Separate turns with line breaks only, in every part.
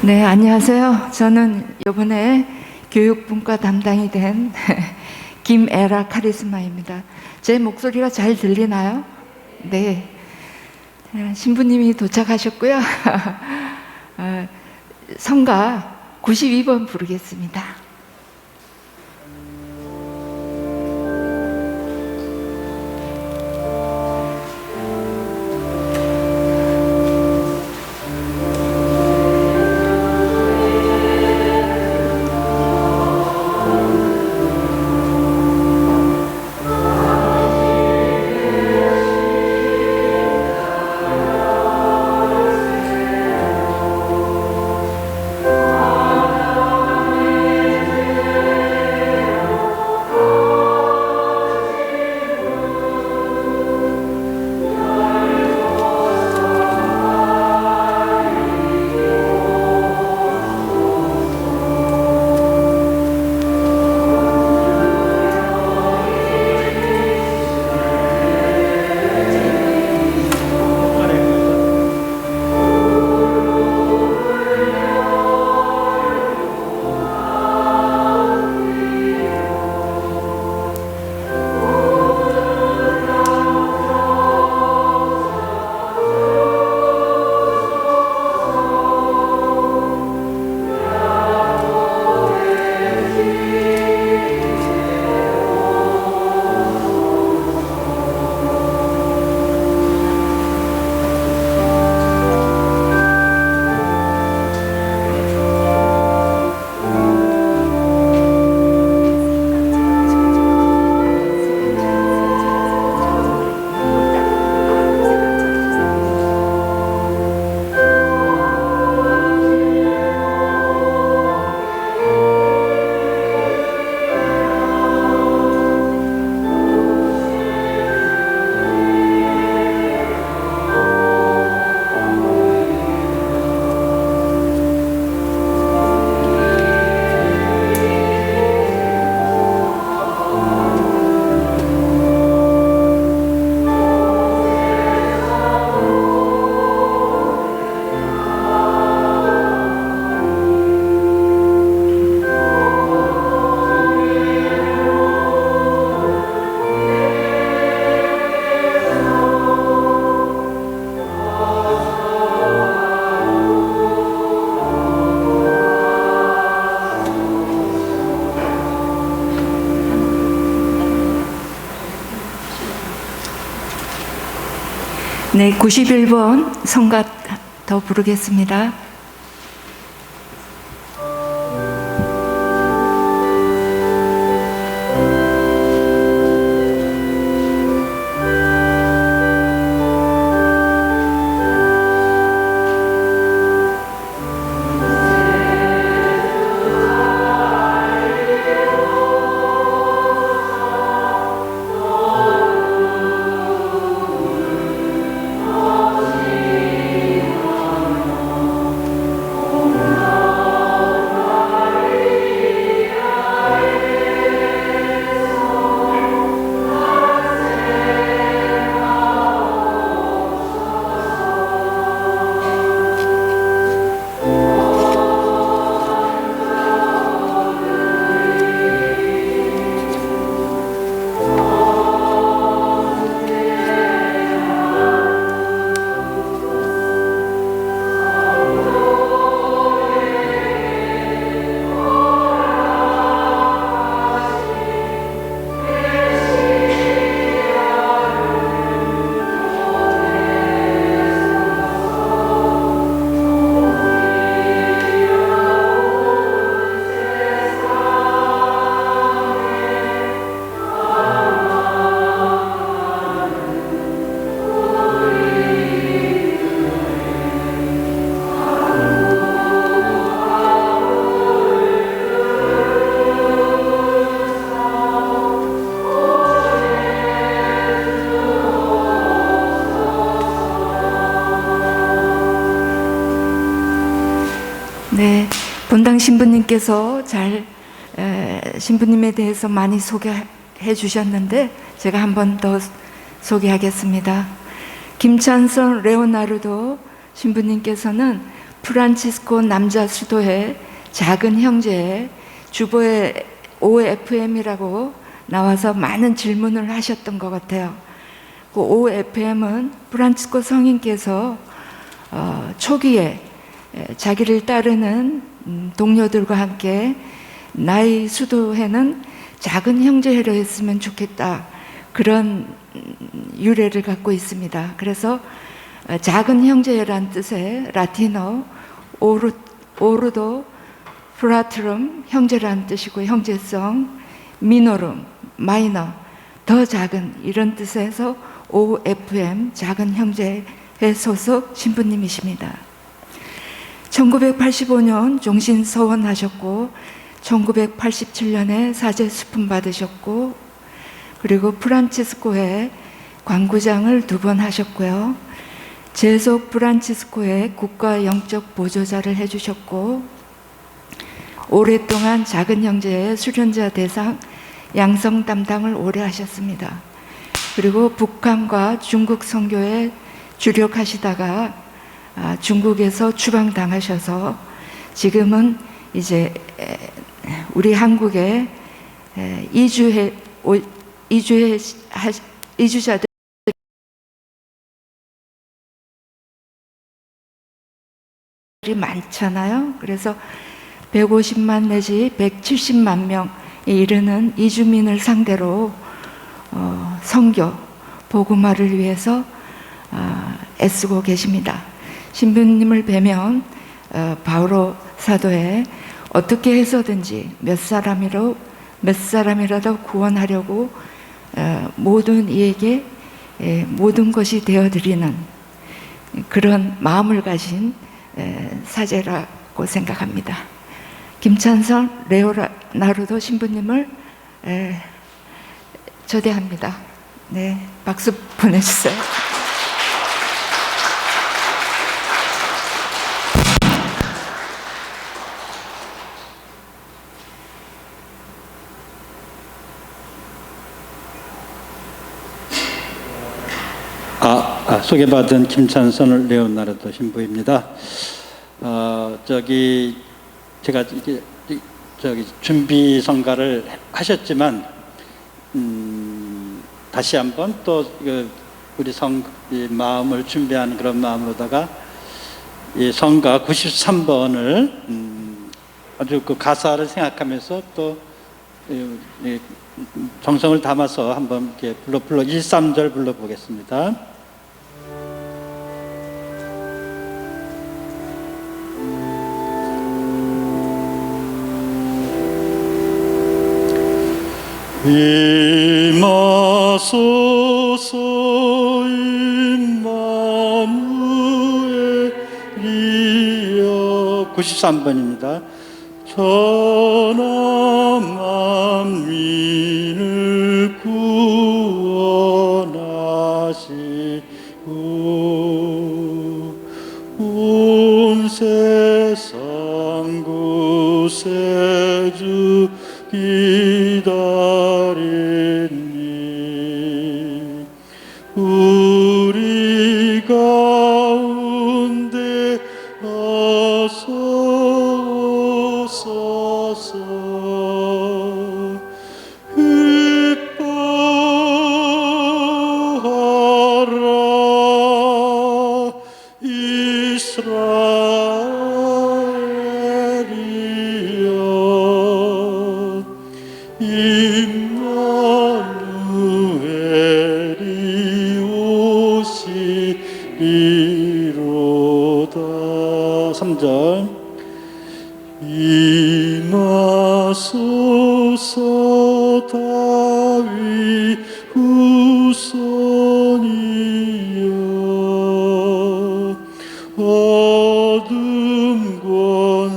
네, 안녕하세요. 저는 이번에 교육분과 담당이 된 김애라 카리스마입니다. 제 목소리가 잘 들리나요? 네. 신부님이 도착하셨고요. 성가 92번 부르겠습니다. 네, 91번 성가 더 부르겠습니다. 네, 본당 신부님께서 신부님에 대해서 많이 소개해 주셨는데 제가 한 번 더 소개하겠습니다. 김찬선 레오나르도 신부님께서는 프란치스코 남자 수도회 작은 형제의 주보에 OFM이라고 나와서 많은 질문을 하셨던 것 같아요. 그 OFM은 프란치스코 성인께서 초기에 자기를 따르는 동료들과 함께 나의 수도회는 작은 형제회로 했으면 좋겠다, 그런 유래를 갖고 있습니다. 그래서 작은 형제회란 뜻의 라틴어 오르도 프라트룸, 형제란 뜻이고, 형제성, 미노룸, 마이너, 더 작은, 이런 뜻에서 OFM, 작은 형제회 소속 신부님이십니다. 1985년 종신 서원하셨고 1987년에 사제 수품 받으셨고, 그리고 프란치스코회 광구장을 2번 하셨고요. 제속 프란치스코회 국가 영적 보조자를 해주셨고, 오랫동안 작은 형제의 수련자 대상 양성 담당을 오래 하셨습니다. 그리고 북한과 중국 선교에 주력하시다가 중국에서 추방당하셔서 지금은 이제 우리 한국에 이주자들이 많잖아요. 그래서 150만 내지 170만 명에 이르는 이주민을 상대로 선교, 복음화를 위해서 애쓰고 계십니다. 신부님을 뵈면 바오로 사도에 어떻게 해서든지 몇 사람이라도 구원하려고 모든 이에게 모든 것이 되어드리는 그런 마음을 가진 사제라고 생각합니다. 김찬선 레오나르도 신부님을 초대합니다. 네, 박수 보내주세요.
소개받은 김찬선 레오나르도 신부입니다. 제가 준비 성가를 하셨지만 다시 한번 또 우리 마음을 준비하는 그런 마음으로다가 이 성가 93번을 아주 그 가사를 생각하면서 또 정성을 담아서 한번 이렇게 1, 3절 불러보겠습니다. 임하소서 임마누엘이여. 93번입니다. 천하 만민을 구원하시고 온 세상 구세주 기다리니 우리 가운데 나서소서. 기뻐하라 이스라엘이여. 임마누엘이 오시리로다. 3절. 임하소서 다윗 후손이여. 어둠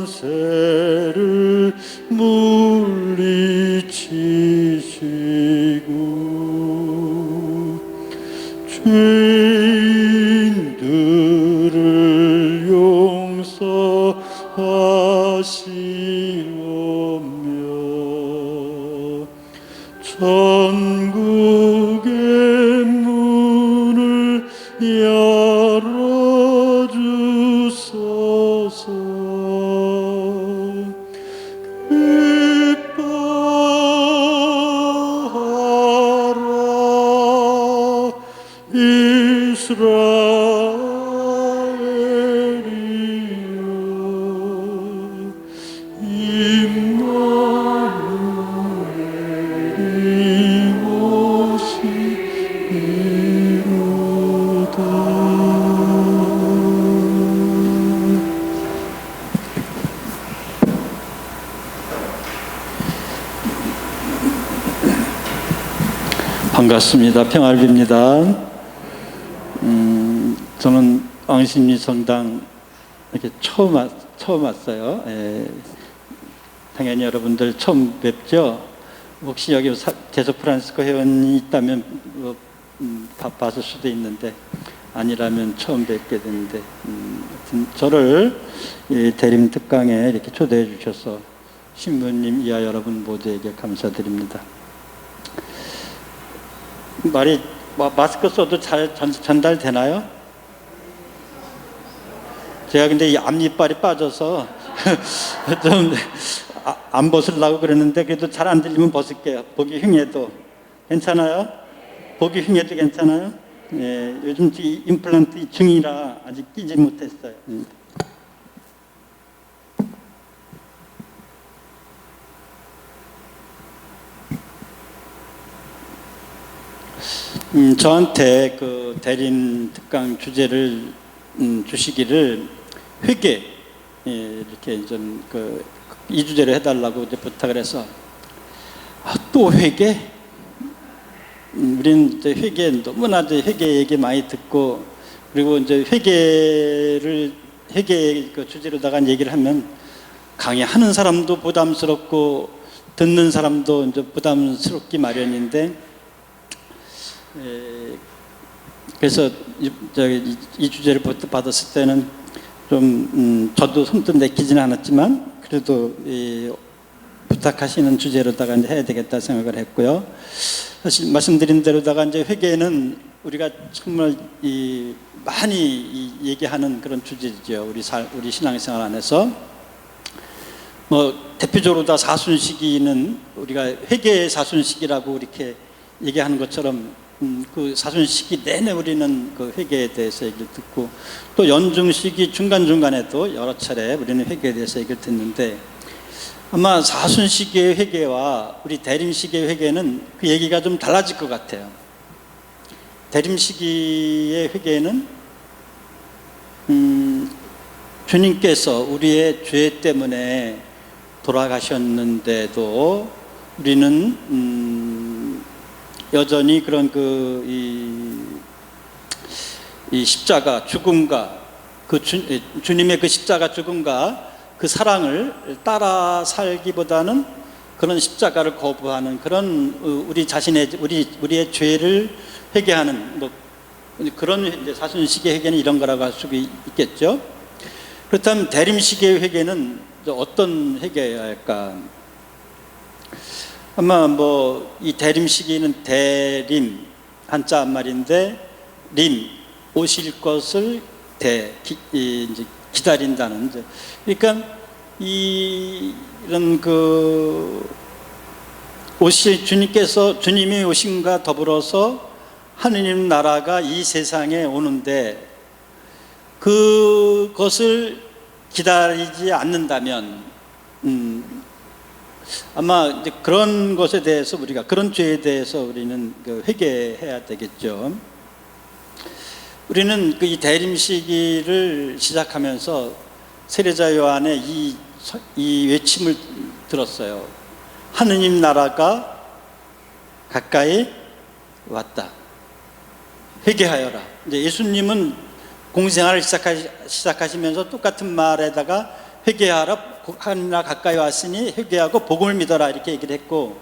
권세를 물리치시고 죄인들을 용서하시오며 천국의 문을 열어주소서. 반갑습니다. 평알비입니다. 저는 왕십리 성당 이렇게 처음 왔어요. 당연히 여러분들 처음 뵙죠. 혹시 여기 제소 프란시스코 회원이 있다면 봤을 수도 있는데 아니라면 처음 뵙게 되는데 저를 대림 특강에 이렇게 초대해 주셔서 신부님 이하 여러분 모두에게 감사드립니다. 말이 마스크 써도 잘 전달되나요? 제가 근데 이 앞니빨이 빠져서 좀 안 벗으려고 그랬는데 그래도 잘 안 들리면 벗을게요. 보기 흉해도 괜찮아요? 보기 흉해도 괜찮아요? 예, 요즘 임플란트 중이라 아직 끼지 못했어요. 저한테 그 대림 특강 주제를 주시기를 회개 이렇게 좀 이 주제로 해달라고 이제 부탁을 해서 또 회개? 우리는 이제 회개 너무나 이제 회개 얘기 많이 듣고 그리고 이제 회개 그 주제로다가 얘기를 하면 강의하는 사람도 부담스럽고 듣는 사람도 이제 부담스럽기 마련인데 그래서 이 주제를 받았을 때는 좀 저도 손도 내키지는 않았지만 그래도 부탁하시는 주제로다가 이제 해야 되겠다 생각을 했고요. 사실 말씀드린 대로다가 이제 회개는 우리가 정말 많이 얘기하는 그런 주제죠. 우리 신앙생활 안에서 뭐 대표적으로 다 사순시기는 우리가 회개의 사순시기라고 이렇게 얘기하는 것처럼 그 사순시기 내내 우리는 그 회개에 대해서 얘기를 듣고 또 연중시기 중간중간에도 여러 차례 우리는 회개에 대해서 얘기를 듣는데 아마 사순시기의 회개와 우리 대림시기의 회개는 그 얘기가 좀 달라질 것 같아요. 대림시기의 회개는 주님께서 우리의 죄 때문에 돌아가셨는데도 우리는 여전히 그런 이 십자가 죽음과 주님의 그 십자가 죽음과 그 사랑을 따라 살기보다는 그런 십자가를 거부하는 그런 우리 자신의 우리의 죄를 회개하는 뭐 그런 이제 사순시기의 회개는 이런 거라고 할 수 있겠죠. 그렇다면 대림시기의 회개는 어떤 회개여야 할까? 아마 뭐 이 대림 시기는 대림 한자 한말인데 림 오실 것을 이제 기다린다는 이제 그러니까 이런 주님이 오심과 더불어서 하느님 나라가 이 세상에 오는데 그것을 기다리지 않는다면 아마 이제 그런 것에 대해서 그런 죄에 대해서 우리는 회개해야 되겠죠. 우리는 이 대림 시기를 시작하면서 세례자 요한의 이 외침을 들었어요. 하느님 나라가 가까이 왔다. 회개하여라. 이제 예수님은 공생활을 시작하시면서 똑같은 말에다가 회개하라, 하느님 나라 가까이 왔으니 회개하고 복음을 믿어라 이렇게 얘기를 했고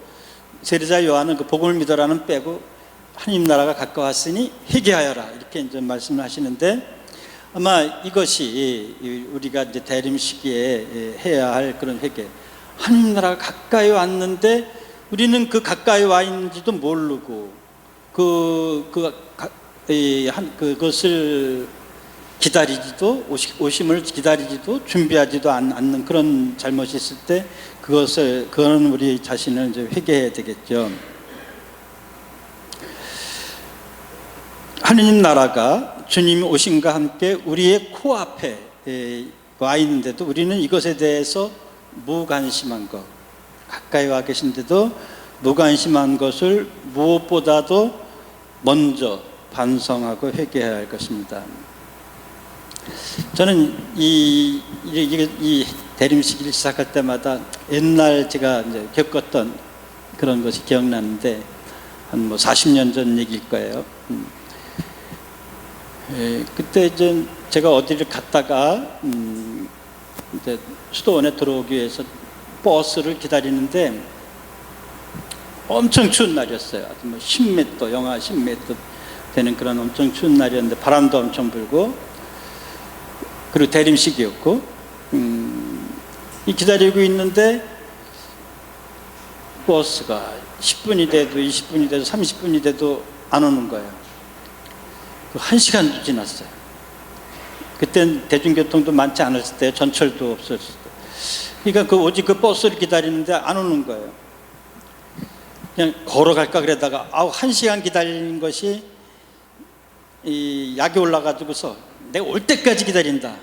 세례자 요한은 그 복음을 믿어라는 빼고 하느님 나라가 가까웠으니 회개하여라 이렇게 이제 말씀을 하시는데 아마 이것이 우리가 이제 대림 시기에 해야 할 그런 회개. 하느님 나라가 가까이 왔는데 우리는 그 가까이 와 있는지도 모르고 그것을 기다리지도 오심을 기다리지도 준비하지도 않는 그런 잘못이 있을 때 그거는 우리 자신을 이제 회개해야 되겠죠. 하느님 나라가 주님 오심과 함께 우리의 코앞에 와 있는데도 우리는 이것에 대해서 무관심한 것, 가까이 와 계신데도 무관심한 것을 무엇보다도 먼저 반성하고 회개해야 할 것입니다. 저는 이 대림 시기를 시작할 때마다 옛날 제가 이제 겪었던 그런 것이 기억나는데 한 뭐 40년 전 얘기일 거예요. 그때 이제 제가 어디를 갔다가 이제 수도원에 들어오기 위해서 버스를 기다리는데 엄청 추운 날이었어요. 아주 뭐 10m, 영하 10m 되는 그런 엄청 추운 날이었는데 바람도 엄청 불고 그리고 대림식이었고 이 기다리고 있는데 버스가 10분이 돼도 20분이 돼도 30분이 돼도 안 오는 거예요. 1시간도 지났어요. 그땐 대중교통도 많지 않았을 때, 전철도 없었을 때. 그러니까 오직 그 버스를 기다리는데 안 오는 거예요. 그냥 걸어갈까 그러다가 1시간 기다리는 것이 이 약이 올라가지고서 내가 올 때까지 기다린다.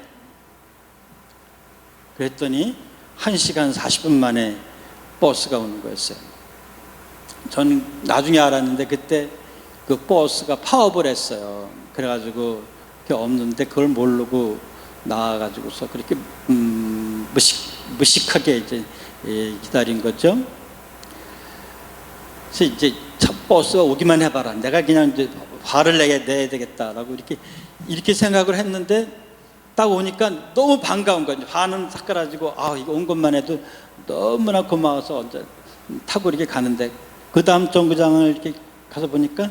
그랬더니 1시간 40분 만에 버스가 오는 거였어요. 전 나중에 알았는데 그때 그 버스가 파업을 했어요. 그래가지고 없는데 그걸 모르고 나와가지고서 그렇게 무식하게 이제 기다린 거죠. 그래서 이제 첫 버스가 오기만 해봐라. 내가 그냥 이제 화를 내야 되겠다라고 이렇게 생각을 했는데 딱 오니까 너무 반가운 거죠. 화는 싹 가라지고 이거 온 것만 해도 너무나 고마워서 이제 타고 이렇게 가는데 그 다음 정거장을 이렇게 가서 보니까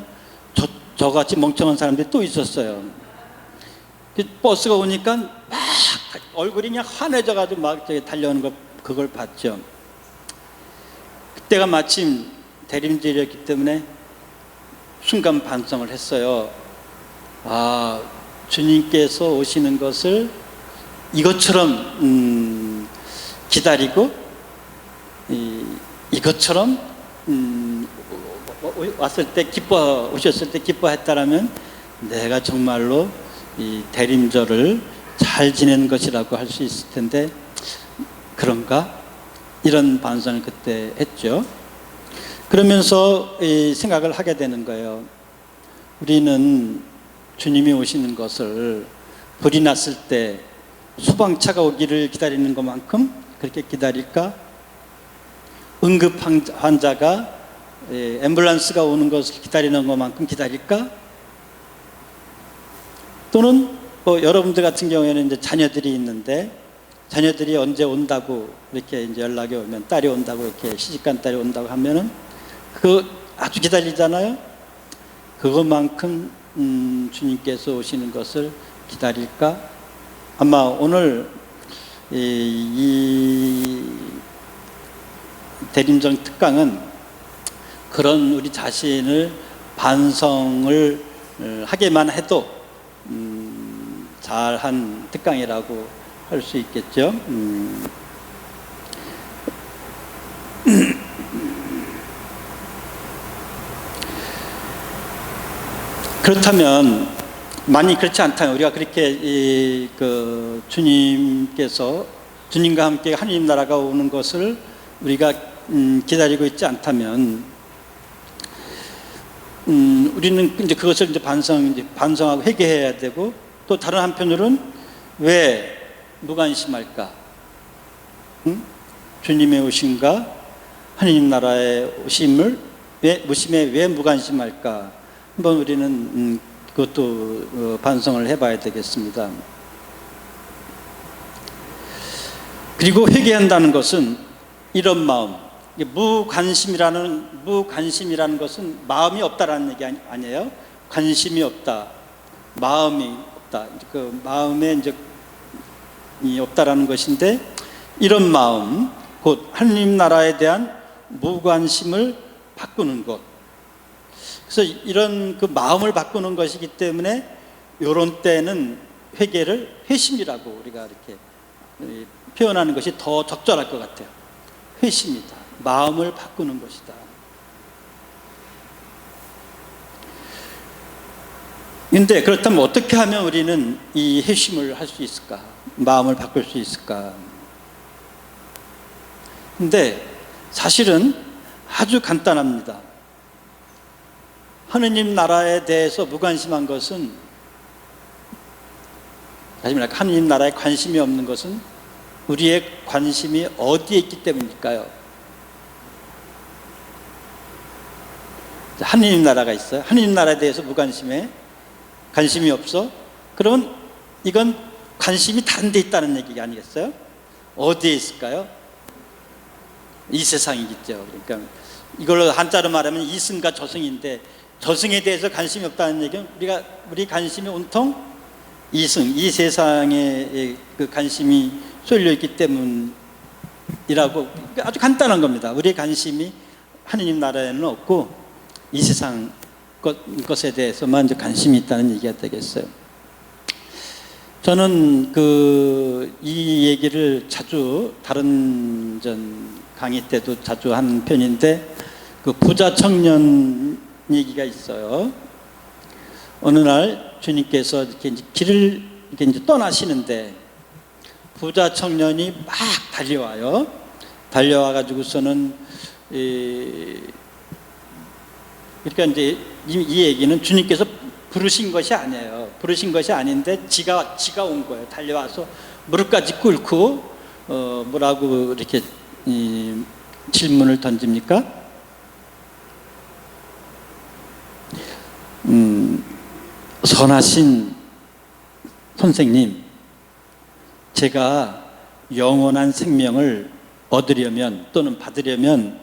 저같이 멍청한 사람들이 또 있었어요. 버스가 오니까 막 얼굴이 그냥 환해져가지고 막 달려오는 거 그걸 봤죠. 그때가 마침 대림절이었기 때문에 순간 반성을 했어요. 주님께서 오시는 것을 이것처럼 기다리고 이것처럼 오셨을 때 기뻐했다라면 내가 정말로 이 대림절을 잘 지낸 것이라고 할 수 있을 텐데 그런가? 이런 반성을 그때 했죠. 그러면서 생각을 하게 되는 거예요. 우리는 주님이 오시는 것을 불이 났을 때 소방차가 오기를 기다리는 것만큼 그렇게 기다릴까? 응급 환자가 앰뷸런스가 오는 것을 기다리는 것만큼 기다릴까? 또는 여러분들 같은 경우에는 이제 자녀들이 있는데 자녀들이 언제 온다고 이렇게 이제 연락이 오면 딸이 온다고 이렇게 시집간 딸이 온다고 하면은 그거 아주 기다리잖아요. 그것만큼 주님께서 오시는 것을 기다릴까? 아마 오늘 이 대림절 특강은 그런 우리 자신을 반성을 하게만 해도 잘한 특강이라고 할 수 있겠죠. 그렇다면 만약 그렇지 않다면 우리가 그렇게 주님과 함께 하나님 나라가 오는 것을 우리가 기다리고 있지 않다면 우리는 이제 그것을 이제 반성하고 회개해야 되고 또 다른 한편으로는 왜 무관심할까? 주님의 오심과 하나님 나라의 오심에 왜 무관심할까? 한번 우리는 그것도 반성을 해봐야 되겠습니다. 그리고 회개한다는 것은 이런 마음, 무관심이라는 것은 마음이 없다라는 얘기 아니에요. 관심이 없다, 마음이 없다. 그 마음에 이제 없다라는 것인데 이런 마음, 곧 하나님 나라에 대한 무관심을 바꾸는 것. 그래서 이런 그 마음을 바꾸는 것이기 때문에 이런 때는 회심이라고 우리가 이렇게 표현하는 것이 더 적절할 것 같아요. 회심이다. 마음을 바꾸는 것이다. 근데 그렇다면 어떻게 하면 우리는 이 회심을 할 수 있을까? 마음을 바꿀 수 있을까? 근데 사실은 아주 간단합니다. 하느님 나라에 대해서 무관심한 것은, 다시 말해 하느님 나라에 관심이 없는 것은 우리의 관심이 어디에 있기 때문일까요? 하느님 나라가 있어요. 하느님 나라에 대해서 무관심해? 관심이 없어? 그러면 이건 관심이 다른 데 있다는 얘기 아니겠어요? 어디에 있을까요? 이 세상이겠죠. 그러니까 이걸로 한자로 말하면 이승과 저승인데, 저승에 대해서 관심이 없다는 얘기는 우리 관심이 온통 이승, 이 세상에 그 관심이 쏠려 있기 때문이라고. 아주 간단한 겁니다. 우리의 관심이 하느님 나라에는 없고 이 세상 것에 대해서만 이제 관심이 있다는 얘기가 되겠어요. 저는 이 얘기를 자주 다른 강의 때도 자주 하는 편인데, 그 부자 청년 얘기가 있어요. 어느 날 주님께서 이렇게 길을 이제 떠나시는데 부자 청년이 막 달려와요. 달려와 가지고서는 그러니까 이제 이 얘기는 주님께서 부르신 것이 아니에요. 부르신 것이 아닌데 지가 온 거예요. 달려와서 무릎까지 꿇고 뭐라고 이렇게 질문을 던집니까? 선하신 선생님, 제가 영원한 생명을 얻으려면 또는 받으려면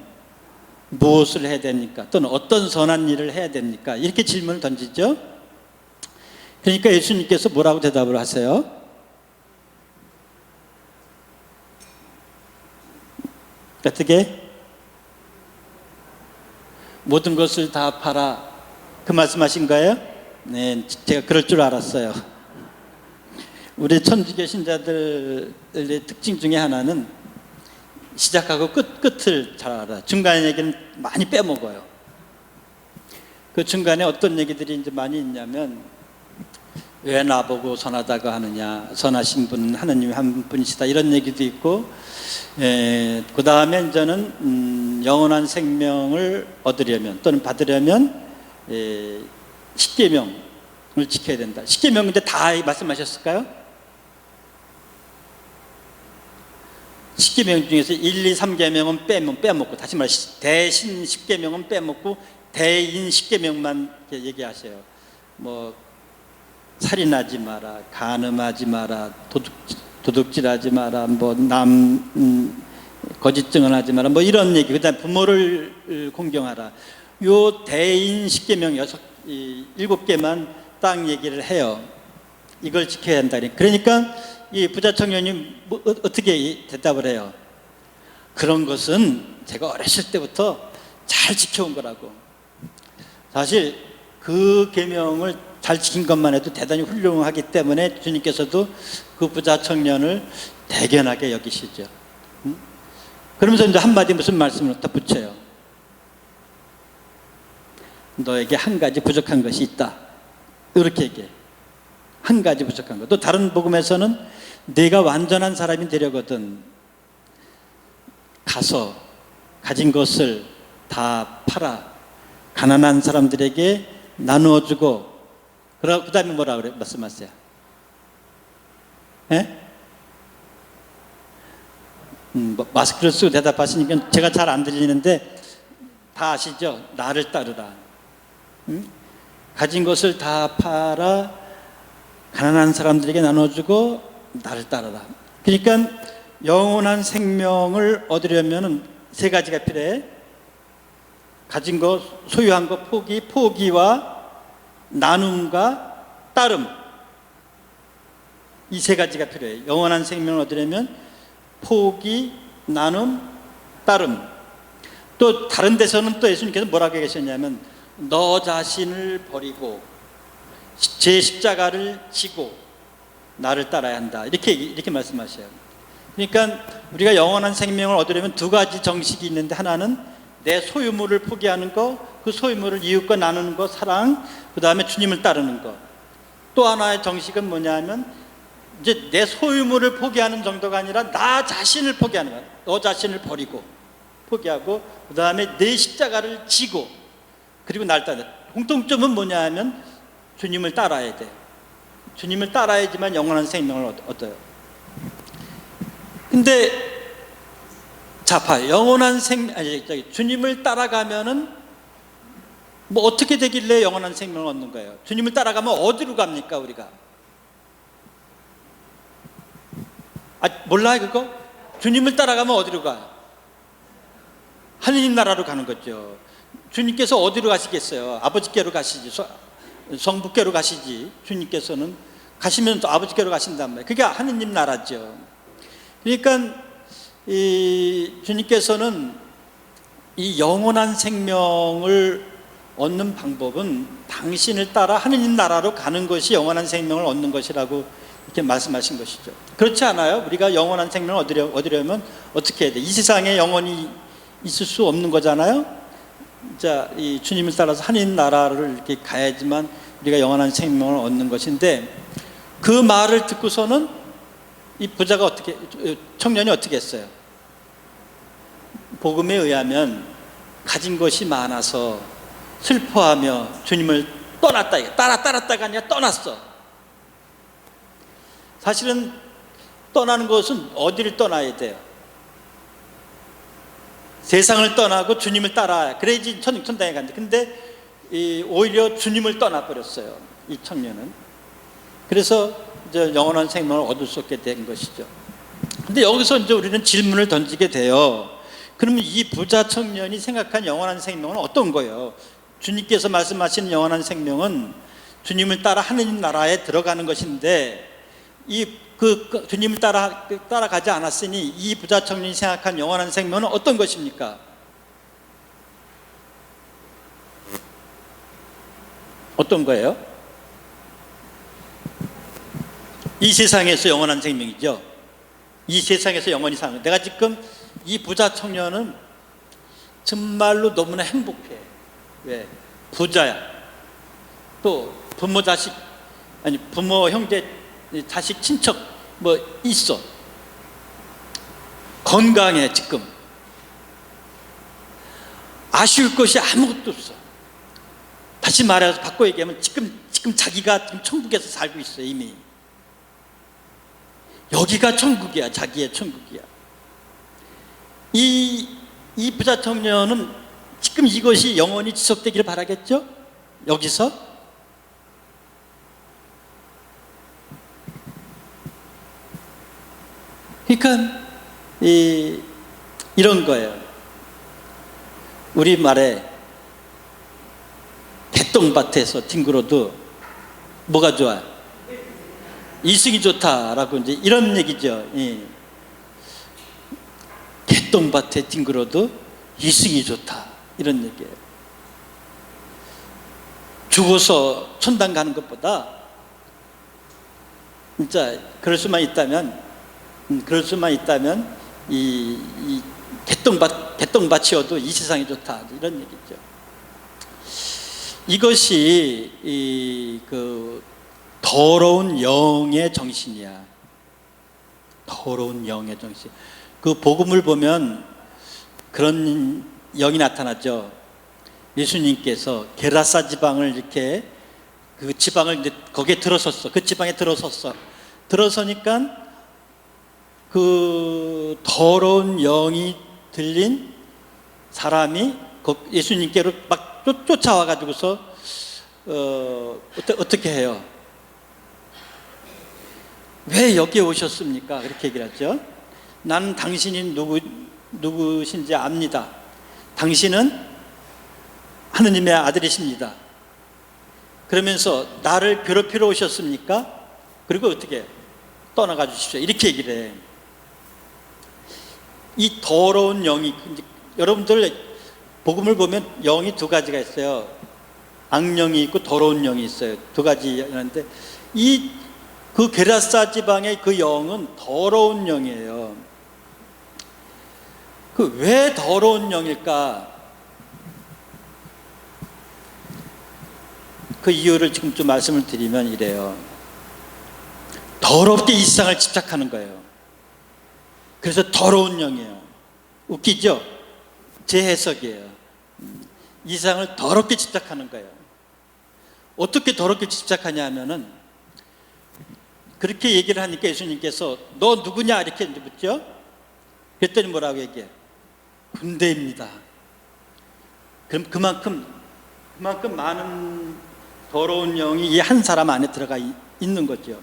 무엇을 해야 됩니까? 또는 어떤 선한 일을 해야 됩니까? 이렇게 질문을 던지죠. 그러니까 예수님께서 뭐라고 대답을 하세요? 어떻게? 모든 것을 다 팔아, 그 말씀하신 거예요? 네, 제가 그럴 줄 알았어요. 우리 천주교 신자들의 특징 중에 하나는 시작하고 끝을 잘 알아요. 중간 얘기는 많이 빼먹어요. 그 중간에 어떤 얘기들이 이제 많이 있냐면, 왜 나보고 선하다고 하느냐, 선하신 분은 하느님 한 분이시다, 이런 얘기도 있고, 그 다음에 이제는 영원한 생명을 얻으려면 또는 받으려면 십계명을 지켜야 된다. 십계명 근데 다 말씀하셨을까요? 십계명 중에서 1, 2, 3계명은 빼먹고, 다시 말해 대신 십계명은 빼먹고 대인 십계명만 얘기하세요. 뭐 살인하지 마라, 간음하지 마라, 도둑질하지 마라, 뭐 거짓 증언하지 마라, 뭐 이런 얘기. 그다음 부모를 공경하라. 요 대인 십계명 7개만 딱 얘기를 해요. 이걸 지켜야 한다. 그러니까 이 부자 청년이 어떻게 대답을 해요? 그런 것은 제가 어렸을 때부터 잘 지켜온 거라고. 사실 그 계명을 잘 지킨 것만 해도 대단히 훌륭하기 때문에 주님께서도 그 부자 청년을 대견하게 여기시죠. 그러면서 이제 한마디 무슨 말씀을 또 붙여요? 너에게 한 가지 부족한 것이 있다, 이렇게 얘기해. 한 가지 부족한 것. 또 다른 복음에서는 내가 완전한 사람이 되려거든 가서 가진 것을 다 팔아 가난한 사람들에게 나누어주고, 그 다음에 뭐라 그래? 말씀하세요. 예? 마스크를 쓰고 대답하시니까 제가 잘 안 들리는데 다 아시죠? 나를 따르라. 가진 것을 다 팔아 가난한 사람들에게 나눠주고 나를 따르라. 그러니까 영원한 생명을 얻으려면 3가지가 필요해. 가진 것, 소유한 것, 포기와 나눔과 따름. 이 3가지가 필요해. 영원한 생명을 얻으려면 포기, 나눔, 따름. 또 다른 데서는 또 예수님께서 뭐라고 계셨냐면 너 자신을 버리고 제 십자가를 지고 나를 따라야 한다, 이렇게 말씀하셔요. 그러니까 우리가 영원한 생명을 얻으려면 2가지 정식이 있는데, 하나는 내 소유물을 포기하는 거, 그 소유물을 이웃과 나누는 거, 사랑, 그 다음에 주님을 따르는 거. 또 하나의 정식은 뭐냐면 이제 내 소유물을 포기하는 정도가 아니라 나 자신을 포기하는 거야. 너 자신을 버리고 포기하고, 그 다음에 내 십자가를 지고, 그리고 날 따라. 공통점은 뭐냐 하면 주님을 따라야 돼. 주님을 따라야지만 영원한 생명을 얻어요. 근데 자, 봐요. 주님을 따라가면은 뭐 어떻게 되길래 영원한 생명을 얻는 거예요? 주님을 따라가면 어디로 갑니까 우리가? 몰라요 그거? 주님을 따라가면 어디로 가요? 하느님 나라로 가는 거죠. 주님께서 어디로 가시겠어요? 아버지께로 가시지, 성부께로 가시지. 주님께서는 가시면 또 아버지께로 가신단 말이에요. 그게 하느님 나라죠. 그러니까 이 주님께서는 이 영원한 생명을 얻는 방법은 당신을 따라 하느님 나라로 가는 것이 영원한 생명을 얻는 것이라고 이렇게 말씀하신 것이죠. 그렇지 않아요? 우리가 영원한 생명을 얻으려면 어떻게 해야 돼? 이 세상에 영원히 있을 수 없는 거잖아요. 자, 이 주님을 따라서 하느님 나라를 이렇게 가야지만 우리가 영원한 생명을 얻는 것인데, 그 말을 듣고서는 이 부자가 청년이 어떻게 했어요? 복음에 의하면 가진 것이 많아서 슬퍼하며 주님을 떠났다. 따랐다가 아니라 떠났어. 사실은 떠나는 것은 어디를 떠나야 돼요? 세상을 떠나고 주님을 따라, 그래야지 천당에 간다. 근데 오히려 주님을 떠나버렸어요, 이 청년은. 그래서 이제 영원한 생명을 얻을 수 없게 된 것이죠. 근데 여기서 이제 우리는 질문을 던지게 돼요. 그러면 이 부자 청년이 생각한 영원한 생명은 어떤 거예요? 주님께서 말씀하시는 영원한 생명은 주님을 따라 하느님 나라에 들어가는 것인데, 주님을 따라가지 않았으니 이 부자 청년이 생각한 영원한 생명은 어떤 것입니까? 어떤 거예요? 이 세상에서 영원한 생명이죠. 이 세상에서 영원히 사는. 내가 지금 이 부자 청년은 정말로 너무나 행복해. 왜? 부자야. 또 부모 자식, 아니 부모 형제 자식 친척 뭐 있어. 건강해. 지금 아쉬울 것이 아무것도 없어. 다시 말해서 바꿔 얘기하면 지금 자기가 지금 천국에서 살고 있어. 이미 여기가 천국이야. 자기의 천국이야. 이 부자 청년은 지금 이것이 영원히 지속되기를 바라겠죠? 여기서 그러니까 이런 거예요. 우리말에 개똥밭에서 뒹굴어도 뭐가 좋아요? 이승이 좋다라고 이제 이런 얘기죠. 개똥밭에 뒹굴어도 이승이 좋다, 이런 얘기예요. 죽어서 천당 가는 것보다 진짜 그럴 수만 있다면 이 개똥밭이어도 이 세상이 좋다, 이런 얘기죠. 이것이 그 더러운 영의 정신이야. 더러운 영의 정신. 그 복음을 보면 그런 영이 나타났죠. 예수님께서 게라사 지방을 이렇게 그 지방을 이제 거기에 들어섰어. 그 지방에 들어섰어. 들어서니까 그 더러운 영이 들린 사람이 예수님께로 막 쫓아와 가지고서 어떻게 해요? 왜 여기에 오셨습니까? 그렇게 얘기를 하죠. 나는 당신이 누구신지 압니다. 당신은 하느님의 아들이십니다. 그러면서 나를 괴롭히러 오셨습니까? 그리고 어떻게 해요? 떠나가 주십시오. 이렇게 얘기를 해. 이 더러운 영이, 여러분들 복음을 보면 영이 두 가지가 있어요. 악령이 있고 더러운 영이 있어요. 두 가지였는데 그 게라사 지방의 그 영은 더러운 영이에요. 그 왜 더러운 영일까? 그 이유를 지금 좀 말씀을 드리면 이래요. 더럽게 이 세상을 집착하는 거예요. 그래서 더러운 영이에요. 웃기죠? 제 해석이에요. 이 세상을 더럽게 집착하는 거예요. 어떻게 더럽게 집착하냐 하면은, 그렇게 얘기를 하니까 예수님께서 너 누구냐 이렇게 묻죠. 그랬더니 뭐라고 얘기해요? 군대입니다. 그럼 그만큼 그만큼 많은 더러운 영이 이 한 사람 안에 들어가 있는 거죠.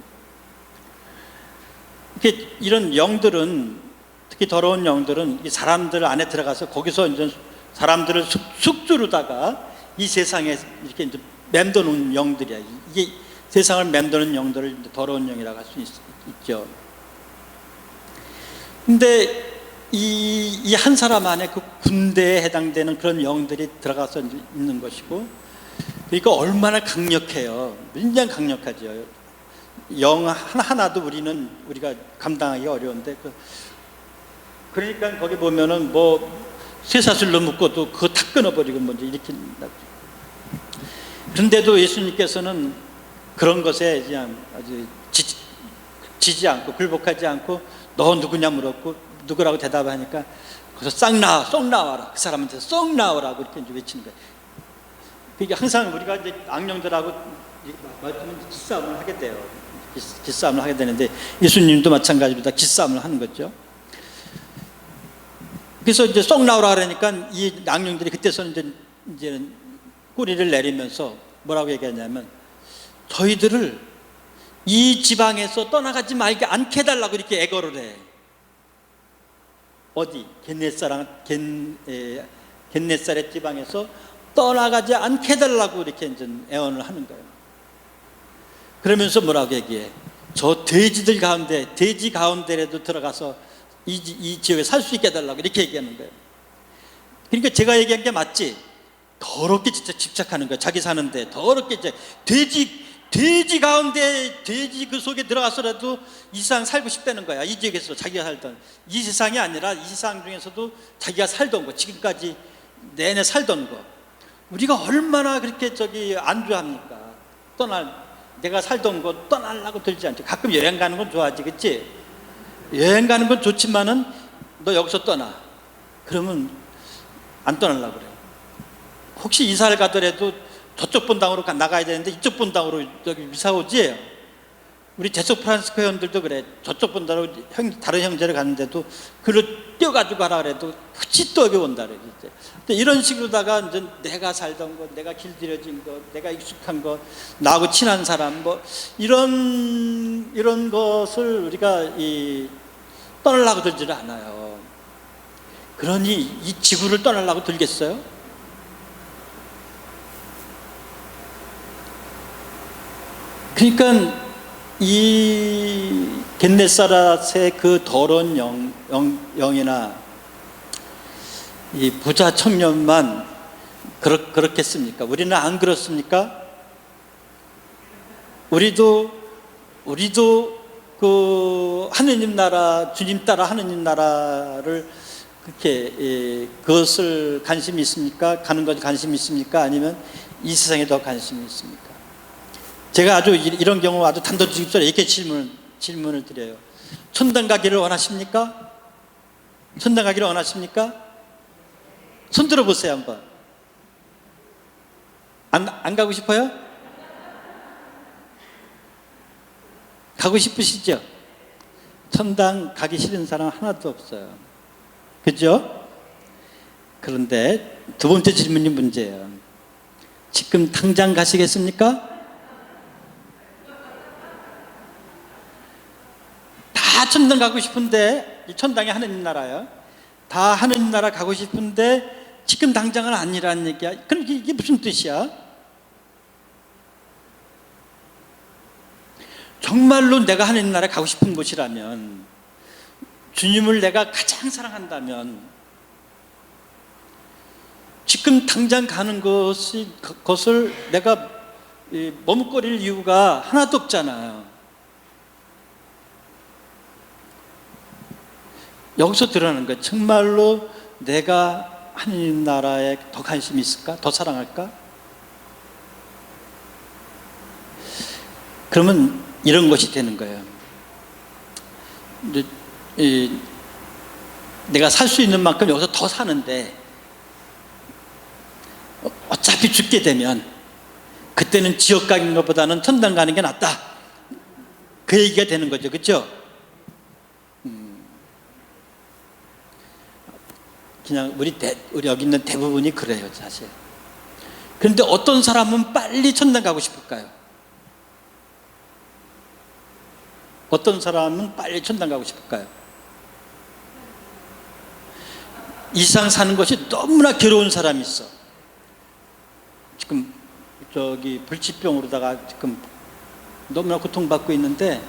이런 영들은, 특히 더러운 영들은 이 사람들 안에 들어가서 거기서 이제 사람들을 숙주로다가 이 세상에 이렇게 이제 맴도는 영들이야. 이게 세상을 맴도는 영들을 더러운 영이라고 할 수 있죠. 근데 이 한 사람 안에 그 군대에 해당되는 그런 영들이 들어가서 있는 것이고, 그러니까 얼마나 강력해요. 굉장히 강력하죠. 영 하나도 우리가 감당하기 어려운데, 그러니까 거기 보면은 뭐 쇠사슬로 묶어도 그거 다 끊어버리고 먼저 이렇게. 그런데도 예수님께서는 그런 것에 그냥 아주 지지 않고 굴복하지 않고, 너 누구냐 물었고 누구라고 대답하니까 거기서 쏙 나와라, 그 사람한테 쏙 나오라고 이렇게 이제 외치는 거예요. 그러니까 항상 우리가 이제 악령들하고 기싸움을 하게 돼요. 기싸움을 하게 되는데, 예수님도 마찬가지로 다 기싸움을 하는 거죠. 그래서 이제 쏙 나오라 그러니까 이 악령들이 그때서는 이제 꼬리를 내리면서 뭐라고 얘기하냐면, 저희들을 이 지방에서 떠나가지 말게 않게 해달라고 이렇게 애걸을 해. 어디? 겟네사렛 지방에서 떠나가지 않게 해달라고 이렇게 이제 애원을 하는 거예요. 그러면서 뭐라고 얘기해? 저 돼지들 가운데, 돼지 가운데라도 들어가서 이 지역에 살 수 있게 해달라고 이렇게 얘기하는 거예요. 그러니까 제가 얘기한 게 맞지? 더럽게 진짜 집착하는 거예요. 자기 사는데 더럽게 이제 돼지 가운데, 돼지 그 속에 들어가서라도 이 세상 살고 싶다는 거야. 이 지역에서 자기가 살던, 이 세상이 아니라 이 세상 중에서도 자기가 살던 거, 지금까지 내내 살던 거, 우리가 얼마나 그렇게 안주합니까? 내가 살던 거 떠나려고 들지 않죠. 가끔 여행 가는 건 좋아하지, 그치? 여행 가는 건 좋지만은 너 여기서 떠나, 그러면 안 떠나려고 그래. 혹시 이사를 가더라도 저쪽 본당으로 나가야 되는데 이쪽 본당으로 여기 이사 오지? 우리 제속 프란스코 회원들도 그래. 저쪽 본당으로 다른 형제를 갔는데도 그를 뛰어가지고 가라 그래도 그치 또 여기 온다 그래. 근데 이런 식으로다가 이제 내가 살던 것, 내가 길들여진 것, 내가 익숙한 것, 나하고 친한 사람, 뭐 이런 것을 우리가 떠나려고 들지를 않아요. 그러니 이 지구를 떠나려고 들겠어요? 그러니까 이 겟네사렛의 그 더러운 영이나 이 부자 청년만 그렇겠습니까? 우리는 안 그렇습니까? 우리도 그 하느님 나라, 주님 따라 하느님 나라를 그렇게 그것을 관심이 있습니까? 가는 것 관심이 있습니까? 아니면 이 세상에 더 관심이 있습니까? 제가 아주 이런 경우 아주 단도직입적으로 이렇게 질문을 드려요. 천당 가기를 원하십니까? 천당 가기를 원하십니까? 손 들어보세요 한번. 안 가고 싶어요? 가고 싶으시죠? 천당 가기 싫은 사람 하나도 없어요. 그죠? 그런데 두 번째 질문이 문제예요. 지금 당장 가시겠습니까? 다 천당 가고 싶은데, 이 천당이 하느님 나라예요. 다 하느님 나라 가고 싶은데 지금 당장은 아니라는 얘기야. 그럼 이게 무슨 뜻이야? 정말로 내가 하느님 나라에 가고 싶은 곳이라면, 주님을 내가 가장 사랑한다면 지금 당장 가는 것을 내가 머뭇거릴 이유가 하나도 없잖아요. 여기서 드러나는 거예요. 정말로 내가 하느님 나라에 더 관심이 있을까? 더 사랑할까? 그러면 이런 것이 되는 거예요. 내가 살 수 있는 만큼 여기서 더 사는데 어차피 죽게 되면 그때는 지옥 가는 것보다는 천당 가는 게 낫다. 그 얘기가 되는 거죠. 그렇죠? 그냥 우리 여기 있는 대부분이 그래요, 사실. 그런데 어떤 사람은 빨리 천당 가고 싶을까요? 어떤 사람은 빨리 천당 가고 싶을까요? 이 세상 사는 것이 너무나 괴로운 사람이 있어. 지금 불치병으로다가 지금 너무나 고통받고 있는데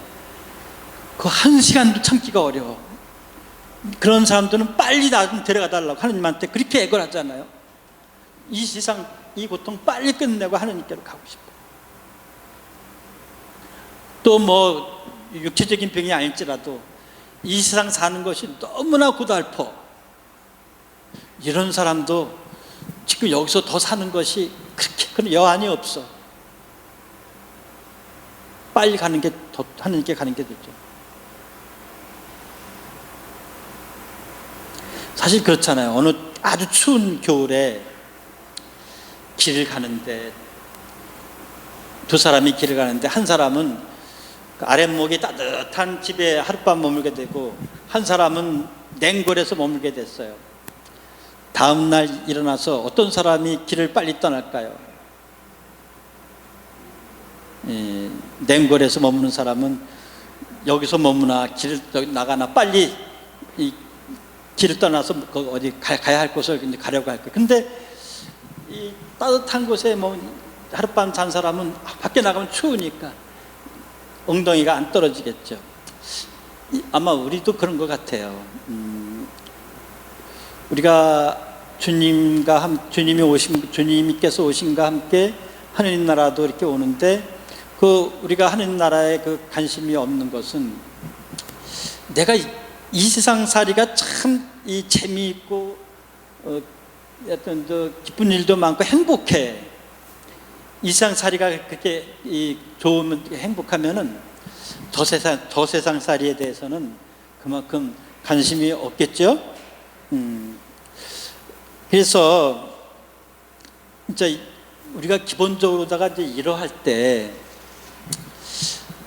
그 한 시간도 참기가 어려워. 그런 사람들은 빨리 나 좀 데려가 달라고 하느님한테 그렇게 애걸하잖아요. 이 세상 이 고통 빨리 끝내고 하느님께로 가고 싶어. 또 뭐 육체적인 병이 아닐지라도 이 세상 사는 것이 너무나 고달퍼. 이런 사람도 지금 여기서 더 사는 것이 그렇게 큰 여한이 없어. 빨리 가는 게 더 하느님께 가는 게 되죠. 사실 그렇잖아요. 어느 아주 추운 겨울에 길을 가는데 두 사람이 길을 가는데 한 사람은 그 아랫목이 따뜻한 집에 하룻밤 머물게 되고 한 사람은 냉골에서 머물게 됐어요. 다음 날 일어나서 어떤 사람이 길을 빨리 떠날까요? 냉골에서 머무는 사람은 여기서 머무나 길을 나가나 빨리 이 길을 떠나서 어디 가야 할 곳을 가려고 할 거예요. 근데 이 따뜻한 곳에 뭐 하룻밤 잔 사람은 밖에 나가면 추우니까 엉덩이가 안 떨어지겠죠. 아마 우리도 그런 것 같아요. 우리가 주님께서 오심과 함께 하느님 나라도 이렇게 오는데 우리가 하느님 나라에 그 관심이 없는 것은 내가 이 세상 살이가 참 이 재미있고 어떤 기쁜 일도 많고 행복해. 이 세상 살이가 그렇게 좋으면 행복하면은 저 세상 살이에 대해서는 그만큼 관심이 없겠죠. 그래서 진짜 우리가 기본적으로다가 이제 이러할 때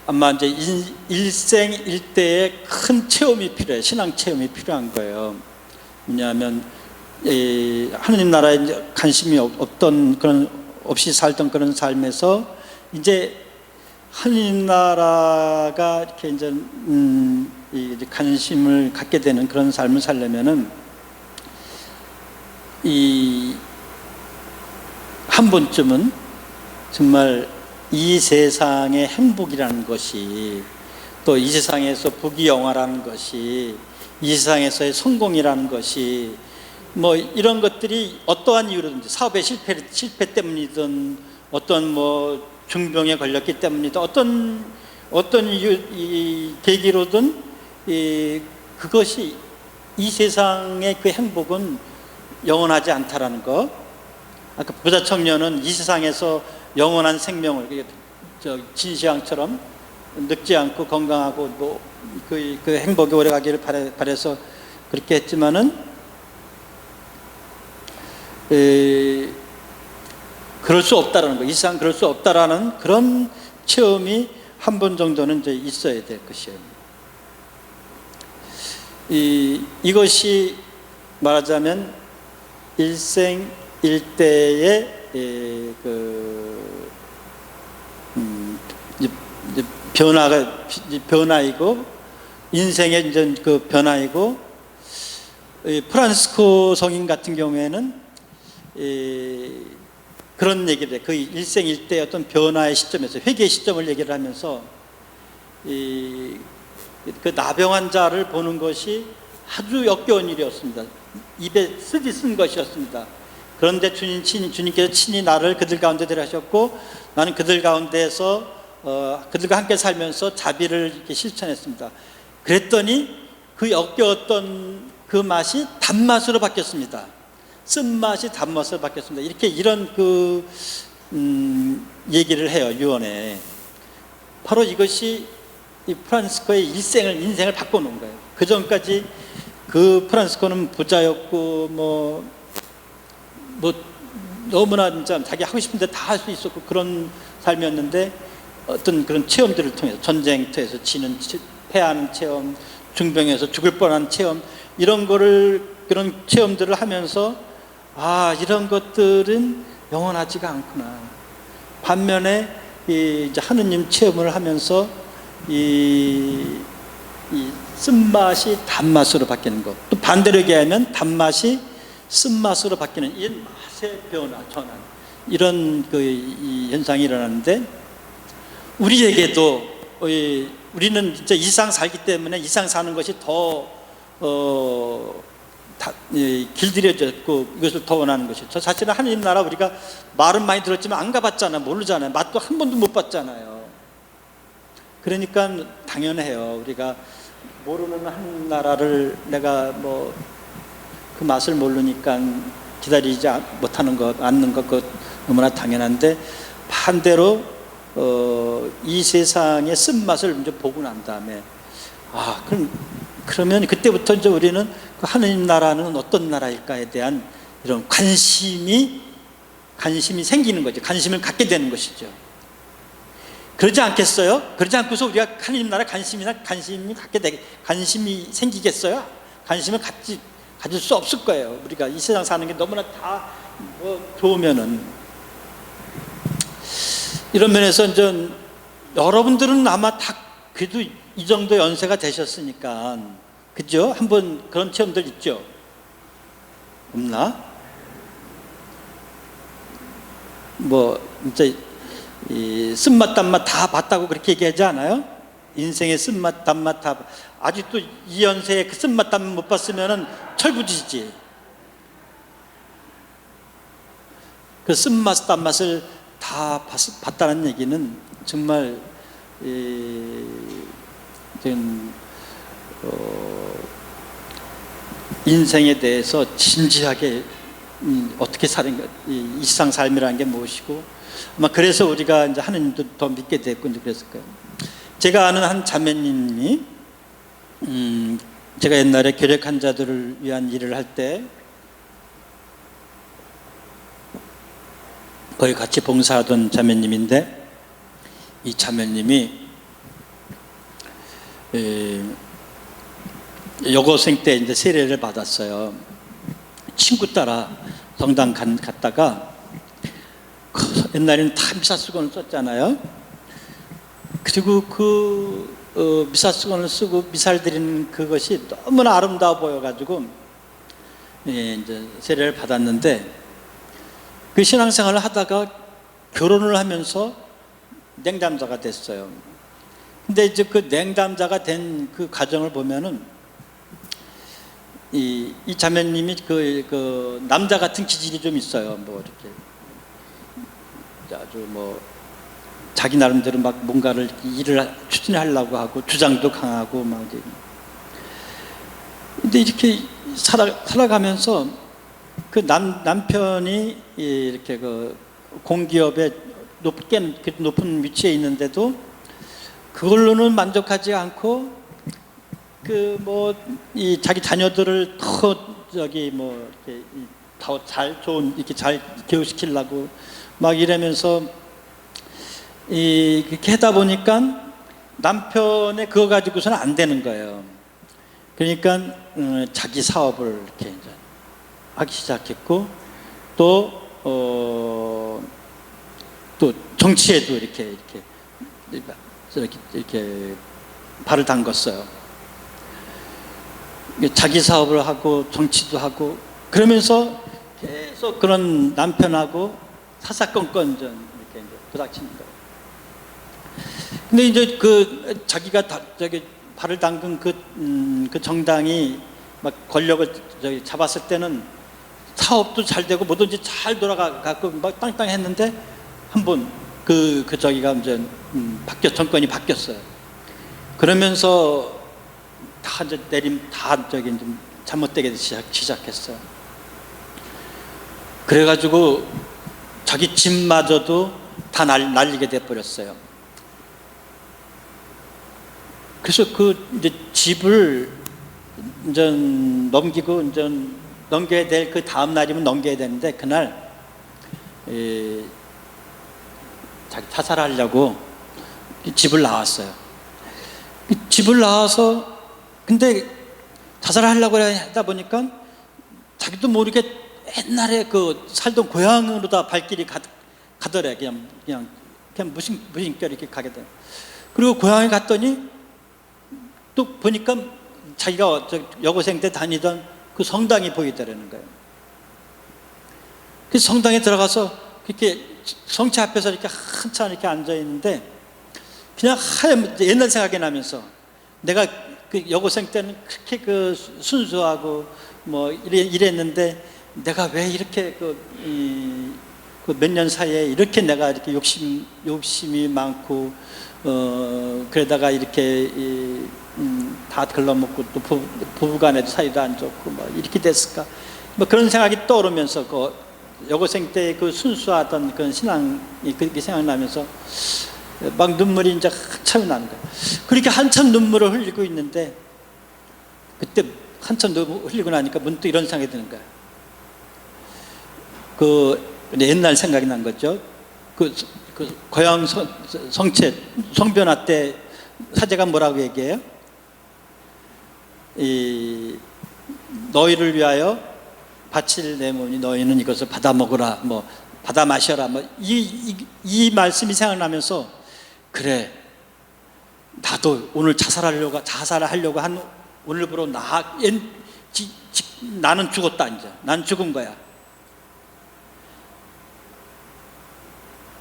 아마 이제 일생일대의 큰 체험이 필요해요. 신앙 체험이 필요한 거예요. 왜냐하면 하느님 나라에 이제 관심이 없던 그런 없이 살던 그런 삶에서 이제 하느님 나라가 이렇게 이제 관심을 갖게 되는 그런 삶을 살려면은 한 번쯤은 정말 이 세상의 행복이라는 것이 또 이 세상에서 부귀영화라는 것이 이 세상에서의 성공이라는 것이 뭐 이런 것들이 어떠한 이유로든지 사업의 실패 때문이든 어떤 뭐 중병에 걸렸기 때문이든 어떤 계기로든 그것이 이 세상의 그 행복은 영원하지 않다라는 것. 아까 부자 청년은 이 세상에서 영원한 생명을 진시황처럼 늙지 않고 건강하고 뭐 그 행복이 오래가기를 바라서 그렇게 했지만은 그럴 수 없다라는 거, 이 세상 그럴 수 없다라는 그런 체험이 한 번 정도는 이제 있어야 될 것이에요. 이것이 말하자면 일생일대의 변화이고 인생의 이제 그 변화이고 프란시스코 성인 같은 경우에는 그런 얘기를 해. 그 일생일대의 어떤 변화의 시점에서 회개의 시점을 얘기를 하면서 그 나병한 자를 보는 것이 아주 역겨운 일이었습니다. 입에 쓰디 쓴 것이었습니다. 그런데 주님께서 친히 나를 그들 가운데 데려가셨고 나는 그들 가운데에서 그들과 함께 살면서 자비를 이렇게 실천했습니다. 그랬더니 그 역겨웠던 그 맛이 단맛으로 바뀌었습니다. 쓴맛이 단맛으로 바뀌었습니다. 이런 얘기를 해요, 유언에. 바로 이것이 이 프란시스코의 인생을 바꿔놓은 거예요. 그 전까지 그 프란시스코는 부자였고 뭐 너무나 진짜 자기 하고 싶은 데 다 할 수 있었고 그런 삶이었는데 어떤 그런 체험들을 통해서 전쟁터에서 패하는 체험, 중병에서 죽을 뻔한 체험 그런 체험들을 하면서 이런 것들은 영원하지가 않구나. 반면에 이제 하느님 체험을 하면서 이 쓴맛이 단맛으로 바뀌는 것, 또 반대로 얘기하면 단맛이 쓴맛으로 바뀌는 이 맛의 변화, 전환, 이런 이 현상이 일어나는데, 우리에게도 우리는 진짜 이상 살기 때문에 이상 사는 것이 더 길들여졌고 이것을 더 원하는 것이죠. 사실은 하느님 나라 우리가 말은 많이 들었지만 안 가봤잖아요. 모르잖아요. 맛도 한 번도 못 봤잖아요. 그러니까 당연해요. 우리가 모르는 한 나라를 내가 뭐 그 맛을 모르니까 기다리지 못하는 것, 않는 것, 그것 너무나 당연한데, 반대로 이 세상의 쓴맛을 이제 보고 난 다음에, 그러면 그때부터 이제 우리는 그 하느님 나라는 어떤 나라일까에 대한 이런 관심이 생기는 거죠. 관심을 갖게 되는 것이죠. 그러지 않겠어요? 그러지 않고서 우리가 하느님 나라 관심이 생기겠어요? 관심을 가질 수 없을 거예요. 우리가 이 세상 사는 게 너무나 다 좋으면은. 이런 면에서 이제 여러분들은 아마 다 그래도 이 정도 연세가 되셨으니까, 그죠? 한번 그런 체험들 있죠? 없나? 뭐 진짜 이 쓴맛 단맛 다 봤다고 그렇게 얘기하지 않아요? 인생의 쓴맛 단맛 다. 아직도 이 연세에 그 쓴맛 단맛 못 봤으면은 철부지지. 그 쓴맛 단맛을 다 봤다는 얘기는 정말 인생에 대해서 진지하게 어떻게 사는 것, 이 세상 삶이라는 게 무엇이고, 아마 그래서 우리가 이제 하느님도 더 믿게 됐고 이제 그랬을 거예요. 제가 아는 한 자매님이 제가 옛날에 결핵 환자들을 위한 일을 할 때 거기 같이 봉사하던 자매님인데, 이 자매님이 여고생 때 이제 세례를 받았어요. 친구 따라 성당 갔다가, 옛날에는 다 미사수건을 썼잖아요. 그리고 그 미사수건을 쓰고 미사를 드리는 그것이 너무나 아름다워 보여가지고 이제 세례를 받았는데, 그 신앙생활을 하다가 결혼을 하면서 냉담자가 됐어요. 근데 이제 그 냉담자가 된 그 과정을 보면은 이 자매님이 그 남자 같은 기질이 좀 있어요. 뭐 이렇게 아주 뭐 자기 나름대로 막 뭔가를 일을 추진하려고 하고 주장도 강하고 막 이제. 근데 이렇게 살아가면서 그 남편이 이렇게 그 공기업에 높은 위치에 있는데도 그걸로는 만족하지 않고 그 뭐 이 자기 자녀들을 더 저기 뭐 이렇게 더 잘 좋은 이렇게 잘 교육시키려고 막 이러면서 이렇게 하다 보니까 남편의 그거 가지고서는 안 되는 거예요. 그러니까 자기 사업을 이렇게 이제 하기 시작했고, 또 정치에도 이렇게 발을 담궜어요. 자기 사업을 하고 정치도 하고 그러면서 계속 그런 남편하고 사사건건 이렇게 이제 부닥치는 거예요. 근데 이제 그 자기가 저기 발을 담근 그 정당이 막 권력을 잡았을 때는 사업도 잘 되고 뭐든지 잘 돌아가고 막 땅땅했는데, 한번 저기가 이제 정권이 바뀌었어요. 그러면서 다 이제 다 저기 좀 잘못되게 시작했어요. 그래가지고 자기 집마저도 다 날리게 돼 버렸어요. 그래서 이제 집을 이제 넘겨야 될 그 다음 날이면 넘겨야 되는데, 그날 자기 자살하려고 집을 나왔어요. 집을 나와서 근데 자살하려고 하다 보니까 자기도 모르게 옛날에 그 살던 고향으로 다 발길이 가더래. 그냥 무심결 이렇게 가게 돼. 그리고 고향에 갔더니 또 보니까 자기가 여고생 때 다니던 그 성당이 보이더라는 거예요. 그 성당에 들어가서 그렇게 성체 앞에서 이렇게 한참 이렇게 앉아 있는데 그냥 하얀 옛날 생각이 나면서 내가 그 여고생 때는 그렇게 그 순수하고 뭐 이랬는데 내가 왜 이렇게 그 몇 년 사이에 이렇게 내가 이렇게 욕심이 많고 그러다가 이렇게 다 걸러먹고 또 부부간에도 사이도 안 좋고 뭐 이렇게 됐을까 뭐 그런 생각이 떠오르면서 그 여고생 때 그 순수하던 그런 신앙이 그렇게 생각나면서 막 눈물이 이제 한참 나는 거예요. 그렇게 한참 눈물을 흘리고 있는데 그때 한참 눈물 흘리고 나니까 문득 이런 생각이 드는 거예요. 그 옛날 생각이 난 거죠. 그 고향 성체 성변화 때 사제가 뭐라고 얘기해요? 너희를 위하여 바칠 내 몸이 너희는 이것을 받아 먹으라, 뭐 받아 마셔라, 뭐 이 말씀이 생각나면서 그래 나도 오늘 자살하려고 한 오늘부로 나는 죽었다. 이제 난 죽은 거야.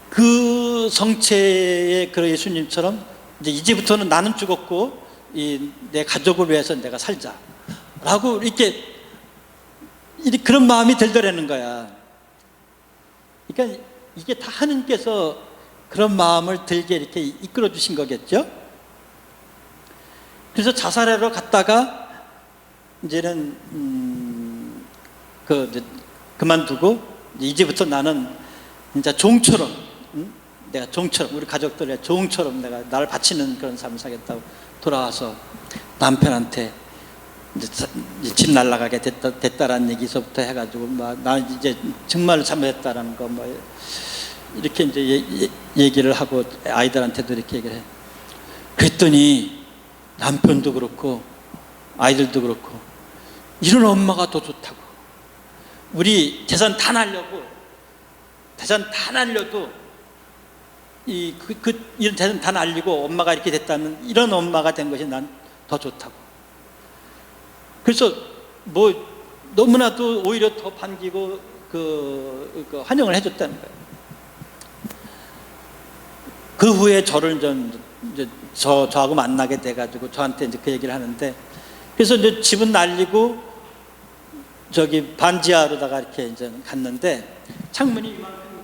그 성체의 그 예수님처럼 이제부터는 나는 죽었고 내 가족을 위해서 내가 살자라고 이렇게 그런 마음이 들더라는 거야. 그러니까 이게 다 하느님께서 그런 마음을 들게 이렇게 이끌어 주신 거겠죠. 그래서 자살하러 갔다가 이제는 그만두고 이제부터 나는 진짜 종처럼 내가 종처럼 우리 가족들의 종처럼 내가 나를 바치는 그런 삶을 살겠다고 돌아와서 남편한테 이제 집 날아가게 됐다라는 얘기서부터 해가지고 막 나 이제 정말 잘못했다라는 거 뭐 이렇게 이제 얘기를 하고 아이들한테도 이렇게 얘기를 해. 그랬더니 남편도 그렇고 아이들도 그렇고 이런 엄마가 더 좋다고. 우리 재산 다 날려도 이런 재산 다 날리고 엄마가 이렇게 됐다는 이런 엄마가 된 것이 난 더 좋다고. 그래서 뭐 너무나도 오히려 더 반기고 그 환영을 해줬다는 거예요. 그 후에 저를 이제 저하고 만나게 돼가지고 저한테 이제 그 얘기를 하는데, 그래서 이제 집은 날리고 저기 반지하로다가 이렇게 이제 갔는데 창문이 이만큼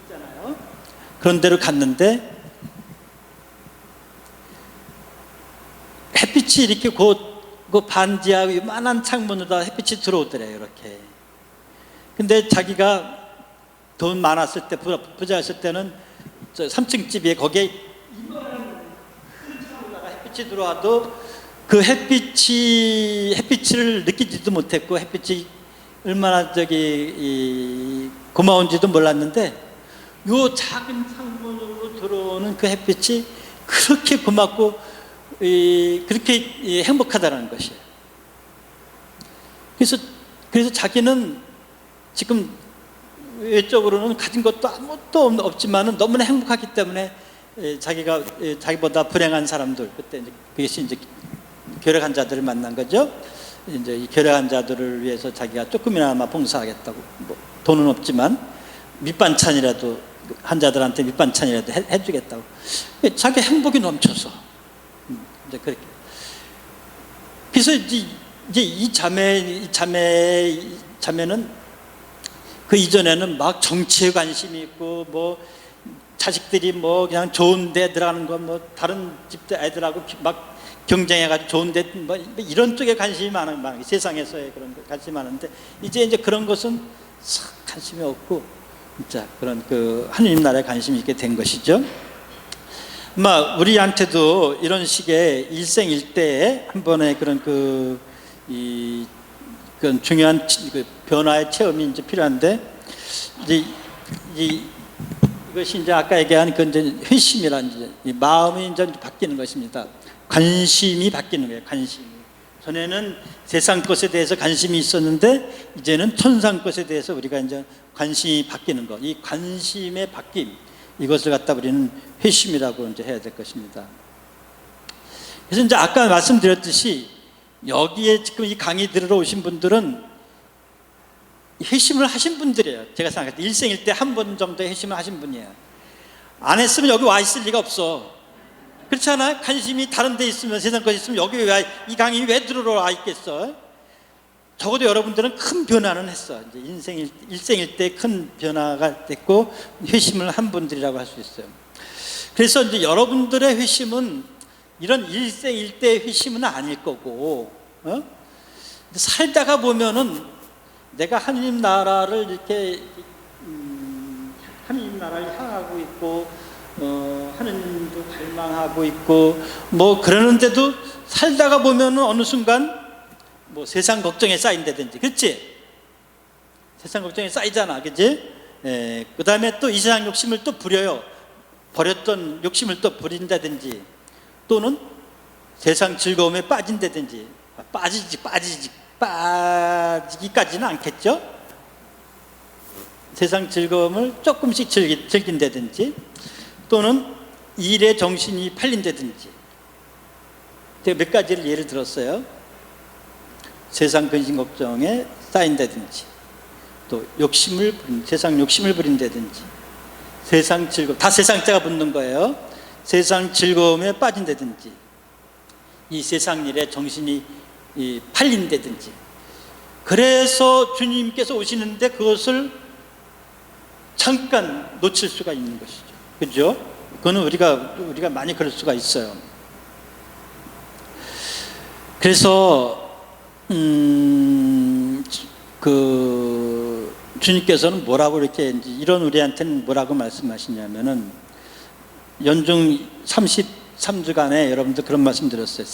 있잖아요. 그런 데로 갔는데 햇빛이 이렇게 그 반지하 요만한 창문으로 햇빛이 들어오더래요. 이렇게. 근데 자기가 돈 많았을 때 부자였을 때는 저 3층 집에 거기에 이만한 큰 창문으로 햇빛이 들어와도 그 햇빛을 느끼지도 못했고 햇빛이 얼마나 고마운지도 몰랐는데 요 작은 창문으로 들어오는 그 햇빛이 그렇게 고맙고 그렇게 행복하다는 것이에요. 그래서 자기는 지금 외적으로는 가진 것도 아무것도 없지만은 너무나 행복하기 때문에 자기가 자기보다 불행한 사람들, 그때 이제 그것이 이제 결핵 환자들을 만난 거죠. 이제 이 결핵 환자들을 위해서 자기가 조금이나마 봉사하겠다고, 뭐 돈은 없지만 밑반찬이라도 환자들한테 밑반찬이라도 해주겠다고. 자기 행복이 넘쳐서 이제 그렇게. 그래서 이제 이 자매는 그 이전에는 막 정치에 관심이 있고 뭐 자식들이 뭐 그냥 좋은 데 들어가는 거 뭐 다른 집 애들하고 막 경쟁해가지고 좋은 데 뭐 이런 쪽에 관심이 많은 세상에서의 그런 거 관심이 많은데 이제 그런 것은 싹 관심이 없고 진짜 그런 그 하느님 나라에 관심이 있게 된 것이죠. 아마 우리한테도 이런 식의 일생일대에 한 번의 그런 그런 중요한 변화의 체험이 이제 필요한데, 이것이 이제 아까 얘기한 그 이제 회심이란 이제 이 마음이 이제 바뀌는 것입니다. 관심이 바뀌는 거예요. 관심이. 전에는 세상 것에 대해서 관심이 있었는데 이제는 천상 것에 대해서 우리가 이제 관심이 바뀌는 것, 이 관심의 바뀜, 이것을 갖다 우리는 회심이라고 이제 해야 될 것입니다. 그래서 이제 아까 말씀드렸듯이 여기에 지금 이 강의 들으러 오신 분들은 회심을 하신 분들이에요. 제가 생각할 때 일생일대 한 번 정도 회심을 하신 분이에요. 안 했으면 여기 와 있을 리가 없어. 그렇지 않아요? 관심이 다른 데 있으면, 세상 것이 있으면 여기 왜, 이 강의 왜 들으러 와 있겠어? 적어도 여러분들은 큰 변화는 했어. 이제 일생일대 큰 변화가 됐고 회심을 한 분들이라고 할 수 있어요. 그래서 이제 여러분들의 회심은 이런 일생일대 회심은 아닐 거고, 살다가 보면은 내가 하느님 나라를 이렇게 하느님 나라를 향하고 있고, 하느님도 갈망하고 있고, 뭐 그러는데도 살다가 보면은 어느 순간 뭐 세상 걱정에 쌓인다든지, 그렇지? 세상 걱정에 쌓이잖아, 그렇지? 그 다음에 또 이 세상 욕심을 또 부려요. 버렸던 욕심을 또 버린다든지, 또는 세상 즐거움에 빠진다든지, 빠지기까지는 않겠죠? 세상 즐거움을 조금씩 즐긴다든지, 또는 일에 정신이 팔린다든지. 제가 몇 가지를 예를 들었어요. 세상 근심 걱정에 쌓인다든지, 또 세상 욕심을 부린다든지, 세상 즐거움, 다 세상자가 붙는 거예요. 세상 즐거움에 빠진다든지, 이 세상 일에 정신이 팔린다든지. 그래서 주님께서 오시는데 그것을 잠깐 놓칠 수가 있는 것이죠. 그죠? 그거는 우리가 많이 그럴 수가 있어요. 그래서 주님께서는 뭐라고 이렇게 이런 우리한테는 뭐라고 말씀하시냐면은 연중 33주간에 여러분들 그런 말씀 드렸어요.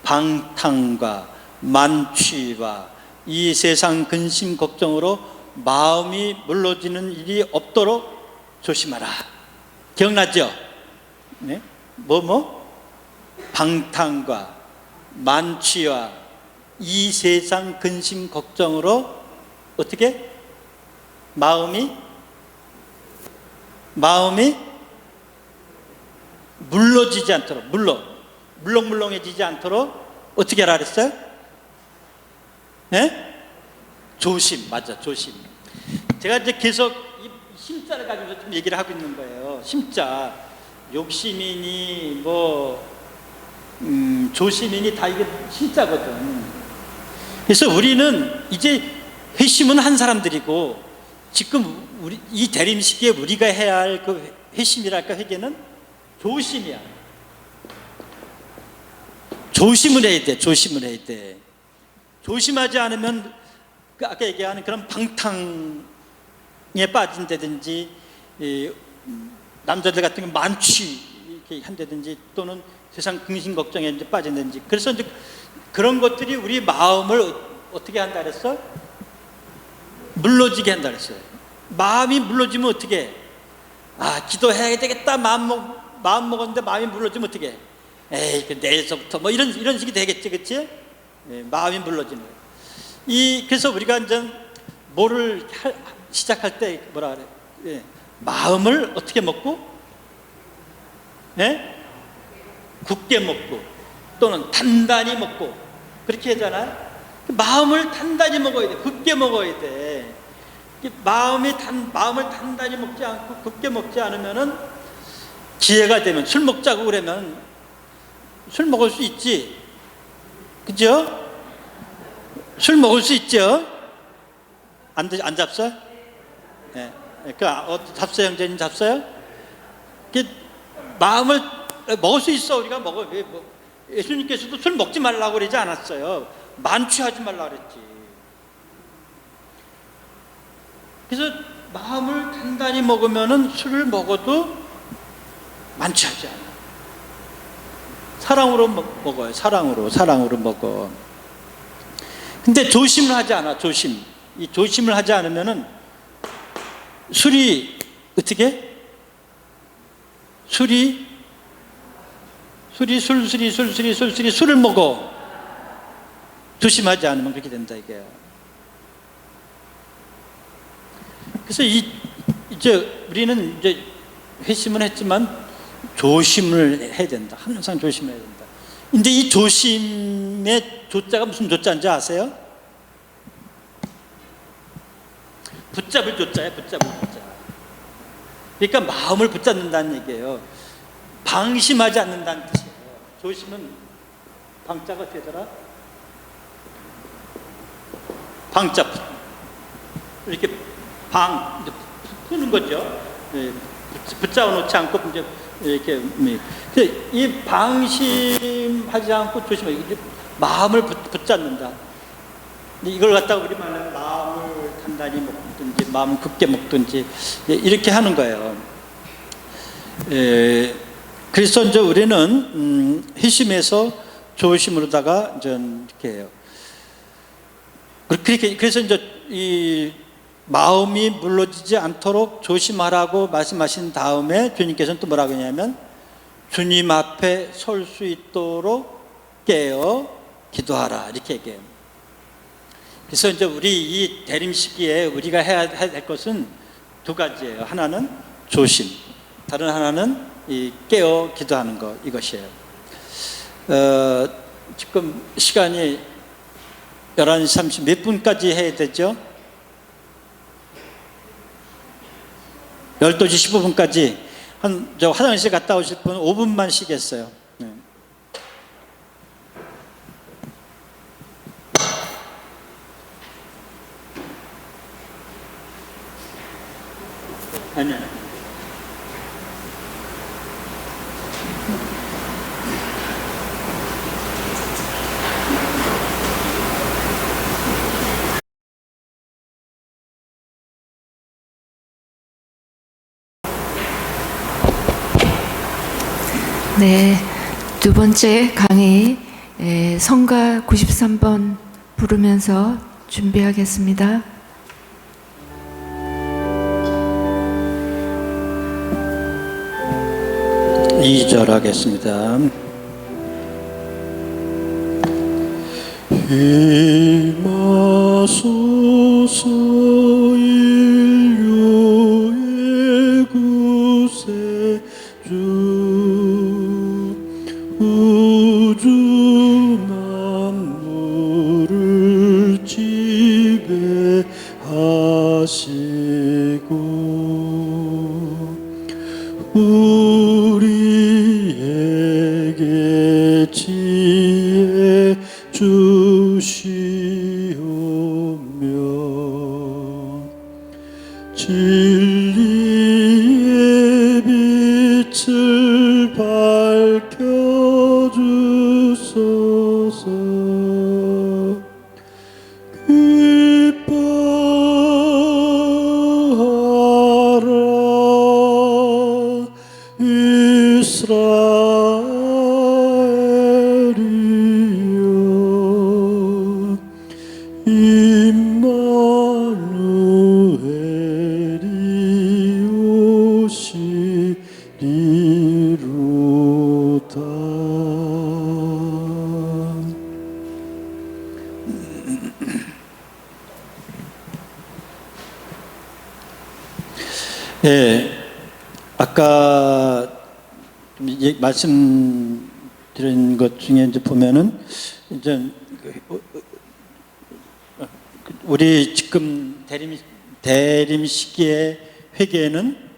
방탕과 만취와 이 세상 근심 걱정으로 마음이 물러지는 일이 없도록 조심하라. 기억나죠? 네? 방탕과 만취와 이 세상 근심 걱정으로 어떻게? 마음이 물러지지 않도록, 물렁물렁해지지 않도록 어떻게 하라 그랬어요? 네? 조심, 맞아, 조심. 제가 이제 계속 이 심자를 가지고 좀 얘기를 하고 있는 거예요. 심자, 욕심이니 조심이니 다 이게 심자거든. 그래서 우리는 이제 회심은 한 사람들이고, 지금 이 대림 시기에 우리가 해야 할 그 회심이랄까, 회개는 조심이야. 조심을 해야 돼. 조심을 해야 돼. 조심하지 않으면 아까 얘기하는 그런 방탕에 빠진다든지, 남자들 같은 경 만취 이렇게 한다든지, 또는 세상 근심 걱정에 이제 빠진다든지. 그래서 이제 그런 것들이 우리 마음을 어떻게 한다 그랬어? 물러지게 한다 그랬어요. 마음이 물러지면 어떻게 해? 기도해야 되겠다 마음 먹었는데 마음이 물러지면 어떻게 해? 에이, 내일서부터 뭐 이런 식이 되겠지, 그렇지? 마음이 물러지는 거예요. 그래서 우리가 이제 뭐를 시작할 때 뭐라 그래? 마음을 어떻게 먹고? 굳게 먹고, 또는 단단히 먹고, 그렇게 하잖아요. 마음을 단단히 먹어야 돼. 굳게 먹어야 돼. 마음을 단단히 먹지 않고 굳게 먹지 않으면은 기회가 되면 술 먹자고 그러면 술 먹을 수 있지, 그죠? 술 먹을 수 있죠. 안 잡어요? 네. 잡어요, 형제님, 잡어요? 마음을 먹을 수 있어. 우리가 먹어. 예수님께서도 술 먹지 말라고 그러지 않았어요. 만취하지 말라고 그랬지. 그래서 마음을 단단히 먹으면은 술을 먹어도 만취하지 않아. 사랑으로 먹어요. 사랑으로 먹어. 근데 조심을 하지 않아. 이 조심을 하지 않으면은 술이 어떻게? 술을 먹어. 조심하지 않으면 그렇게 된다 이게요. 그래서 이제 우리는 이제 회심은 했지만 조심을 해야 된다. 항상 조심해야 된다. 근데 이 조심의 조자가 무슨 조자인지 아세요? 붙잡을 조자예요. 붙잡을 조자. 그러니까 마음을 붙잡는다는 얘기예요. 방심하지 않는다는 뜻이에요. 조심은 방자가 되더라. 방자 이렇게 푸는 거죠. 붙잡아 놓지 않고 이제 이렇게 이 방심하지 않고 조심하기 마음을 붙잡는다. 이걸 갖다가 우리 말하는 마음을 단단히 먹든지 마음을 굳게 먹든지 이렇게 하는 거예요. 그래서 이제 우리는 회심에서 조심으로다가 이제 이렇게 해요. 그래서 이제 이 마음이 물러지지 않도록 조심하라고 말씀하신 다음에 주님께서는 또 뭐라고 하냐면 주님 앞에 설 수 있도록 깨어 기도하라 이렇게 얘기해요. 그래서 이제 우리 이 대림 시기에 우리가 해야 될 것은 두 가지예요. 하나는 조심, 다른 하나는 이 깨어 기도하는 것 이것이에요. 지금 시간이 11시 30 몇 분까지 해야 되죠? 12시 15분까지 저 화장실 갔다 오실 분 5분만 쉬겠어요. 네. 아니요.
네, 두 번째 강의 성가 93번 부르면서 준비하겠습니다.
2절 하겠습니다. 힘하소서 인류의 구세주 우주 만물을 지배하시고 우리에게 지혜 주시오며 진리의 빛을 밝혀주소서. 기뻐하라 이스라엘이여 임마누엘이 오시리로다. 예, 아까 말씀드린 것 중에 이제 보면은 이제 우리 지금 대림 시기의 회개는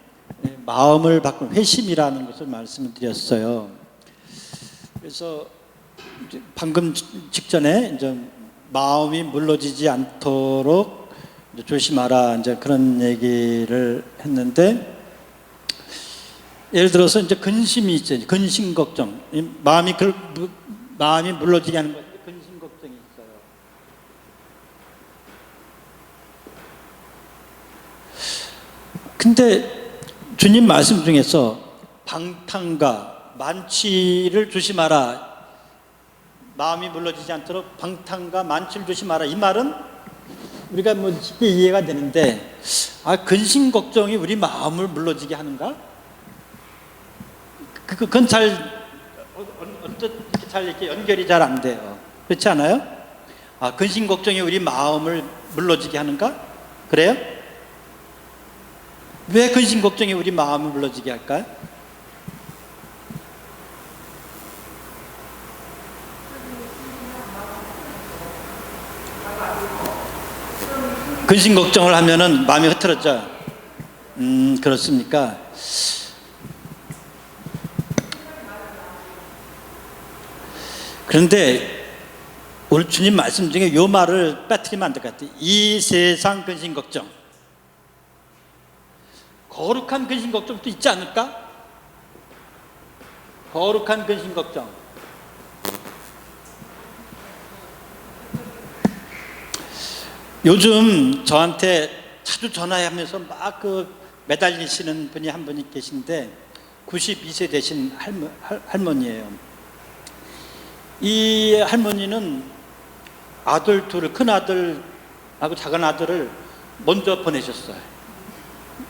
마음을 바꾸는 회심이라는 것을 말씀을 드렸어요. 그래서 방금 직전에 이제 마음이 물러지지 않도록 이제 조심하라 이제 그런 얘기를 했는데, 예를 들어서 이제 근심이 있죠. 근심 걱정. 마음이 물러지게 하는 것. 근심 걱정이 있어요. 근데 주님 말씀 중에서 방탕과 만취를 조심하라. 마음이 물러지지 않도록 방탕과 만취를 조심하라. 이 말은 우리가 뭐 쉽게 이해가 되는데, 근심 걱정이 우리 마음을 물러지게 하는가? 그건 잘 이렇게 연결이 잘 안 돼요. 그렇지 않아요? 아, 근심 걱정이 우리 마음을 물러지게 하는가? 그래요? 왜 근심 걱정이 우리 마음을 물러지게 할까요? 근심 걱정을 하면은 마음이 흐트러져. 그렇습니까? 그런데 오늘 주님 말씀 중에 이 말을 빠뜨리면 안 될 것 같아요. 이 세상 근심 걱정, 거룩한 근심 걱정도 있지 않을까? 거룩한 근심 걱정. 요즘 저한테 자주 전화하면서 막 매달리시는 분이 한 분이 계신데 92세 되신 할머니예요. 이 할머니는 아들 둘을, 큰 아들하고 작은 아들을 먼저 보내셨어요.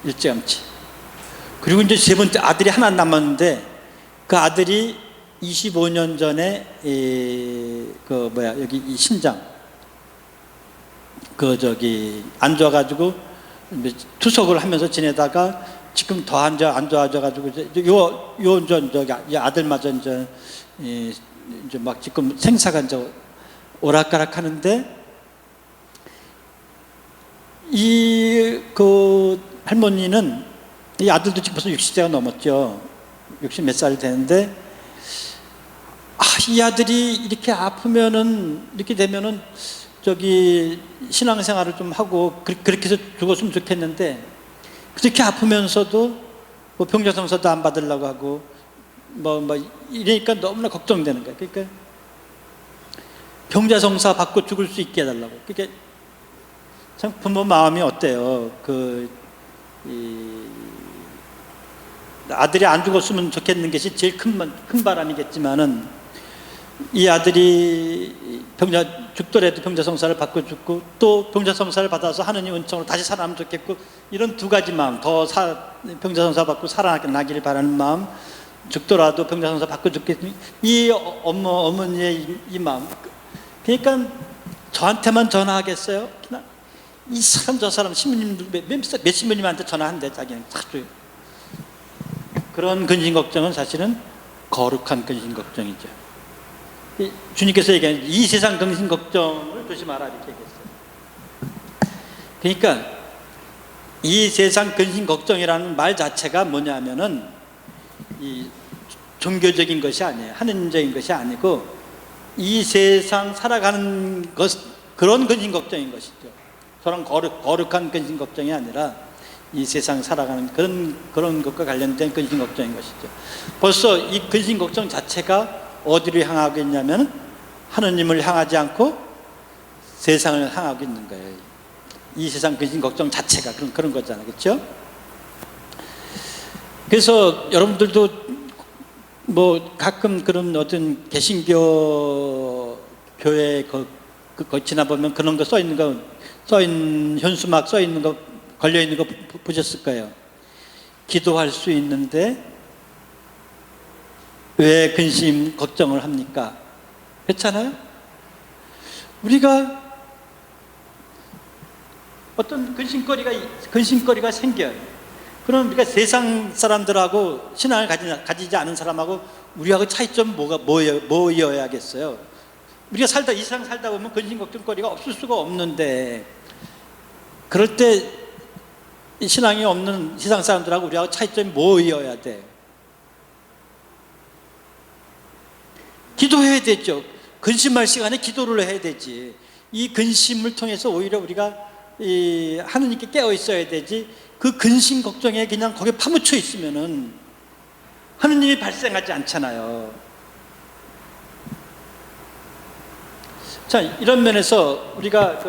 일찌감치. 그리고 이제 세 번째 아들이 하나 남았는데 그 아들이 25년 전에 여기 이 신장 안 좋아가지고 투석을 하면서 지내다가 지금 더 안 좋아져가지고 저기 아들마저 이제 막 지금 생사가 이제 오락가락 하는데 할머니는 이 아들도 지금 벌써 60세가 넘었죠. 60 몇 살 되는데 이 아들이 이렇게 아프면은 이렇게 되면은 저기 신앙생활을 좀 하고 그렇게 해서 죽었으면 좋겠는데 그렇게 아프면서도 뭐 병자성사도 안 받으려고 하고 뭐 이러니까 너무나 걱정되는 거예요. 그러니까 병자성사 받고 죽을 수 있게 해달라고. 그러니까 참 부모 마음이 어때요? 아들이 안 죽었으면 좋겠는 것이 제일 큰 바람이겠지만은 이 아들이 죽더라도 병자성사를 받고 죽고 또 병자성사를 받아서 하느님 은총으로 다시 살아나면 좋겠고 이런 두 가지 마음, 병자성사 받고 살아나기를 바라는 마음, 죽더라도 병자성사 받고 죽겠니 이 어머니의 이 마음. 그러니까 저한테만 전화하겠어요? 이 사람 저 사람 신부님들 몇십 명님한테 전화한대. 자기는 자주. 그런 근심 걱정은 사실은 거룩한 근심 걱정이죠. 주님께서 얘기하는 이 세상 근심 걱정을 조심하라 이렇게 얘기했어요. 그러니까 이 세상 근심 걱정이라는 말 자체가 뭐냐면은 이 종교적인 것이 아니에요. 하느님적인 것이 아니고 이 세상 살아가는 것, 그런 근심 걱정인 것이죠. 저런 거룩한 근심 걱정이 아니라 이 세상 살아가는 그런 것과 관련된 근심 걱정인 것이죠. 벌써 이 근심 걱정 자체가 어디를 향하고 있냐면 하느님을 향하지 않고 세상을 향하고 있는 거예요. 이 세상 근심 걱정 자체가 그런 거잖아요. 그렇죠? 그래서 여러분들도 뭐 가끔 그런 어떤 개신교 교회 지나보면 그런 거 현수막 써 있는 거 걸려 있는 거 보셨을 거예요. 기도할 수 있는데 왜 근심 걱정을 합니까? 그렇잖아요? 우리가 어떤 근심거리가 생겨요. 그럼 우리가 세상 사람들하고 신앙을 가지지 않은 사람하고 우리하고 차이점 뭐여야겠어요? 우리가 이 세상 살다 보면 근심 걱정거리가 없을 수가 없는데 그럴 때 신앙이 없는 세상 사람들하고 우리하고 차이점이 뭐여야 돼? 기도해야 되죠. 근심할 시간에 기도를 해야 되지. 이 근심을 통해서 오히려 우리가 하느님께 깨어 있어야 되지. 그 근심 걱정에 그냥 거기에 파묻혀 있으면은 하느님이 발생하지 않잖아요. 자, 이런 면에서 우리가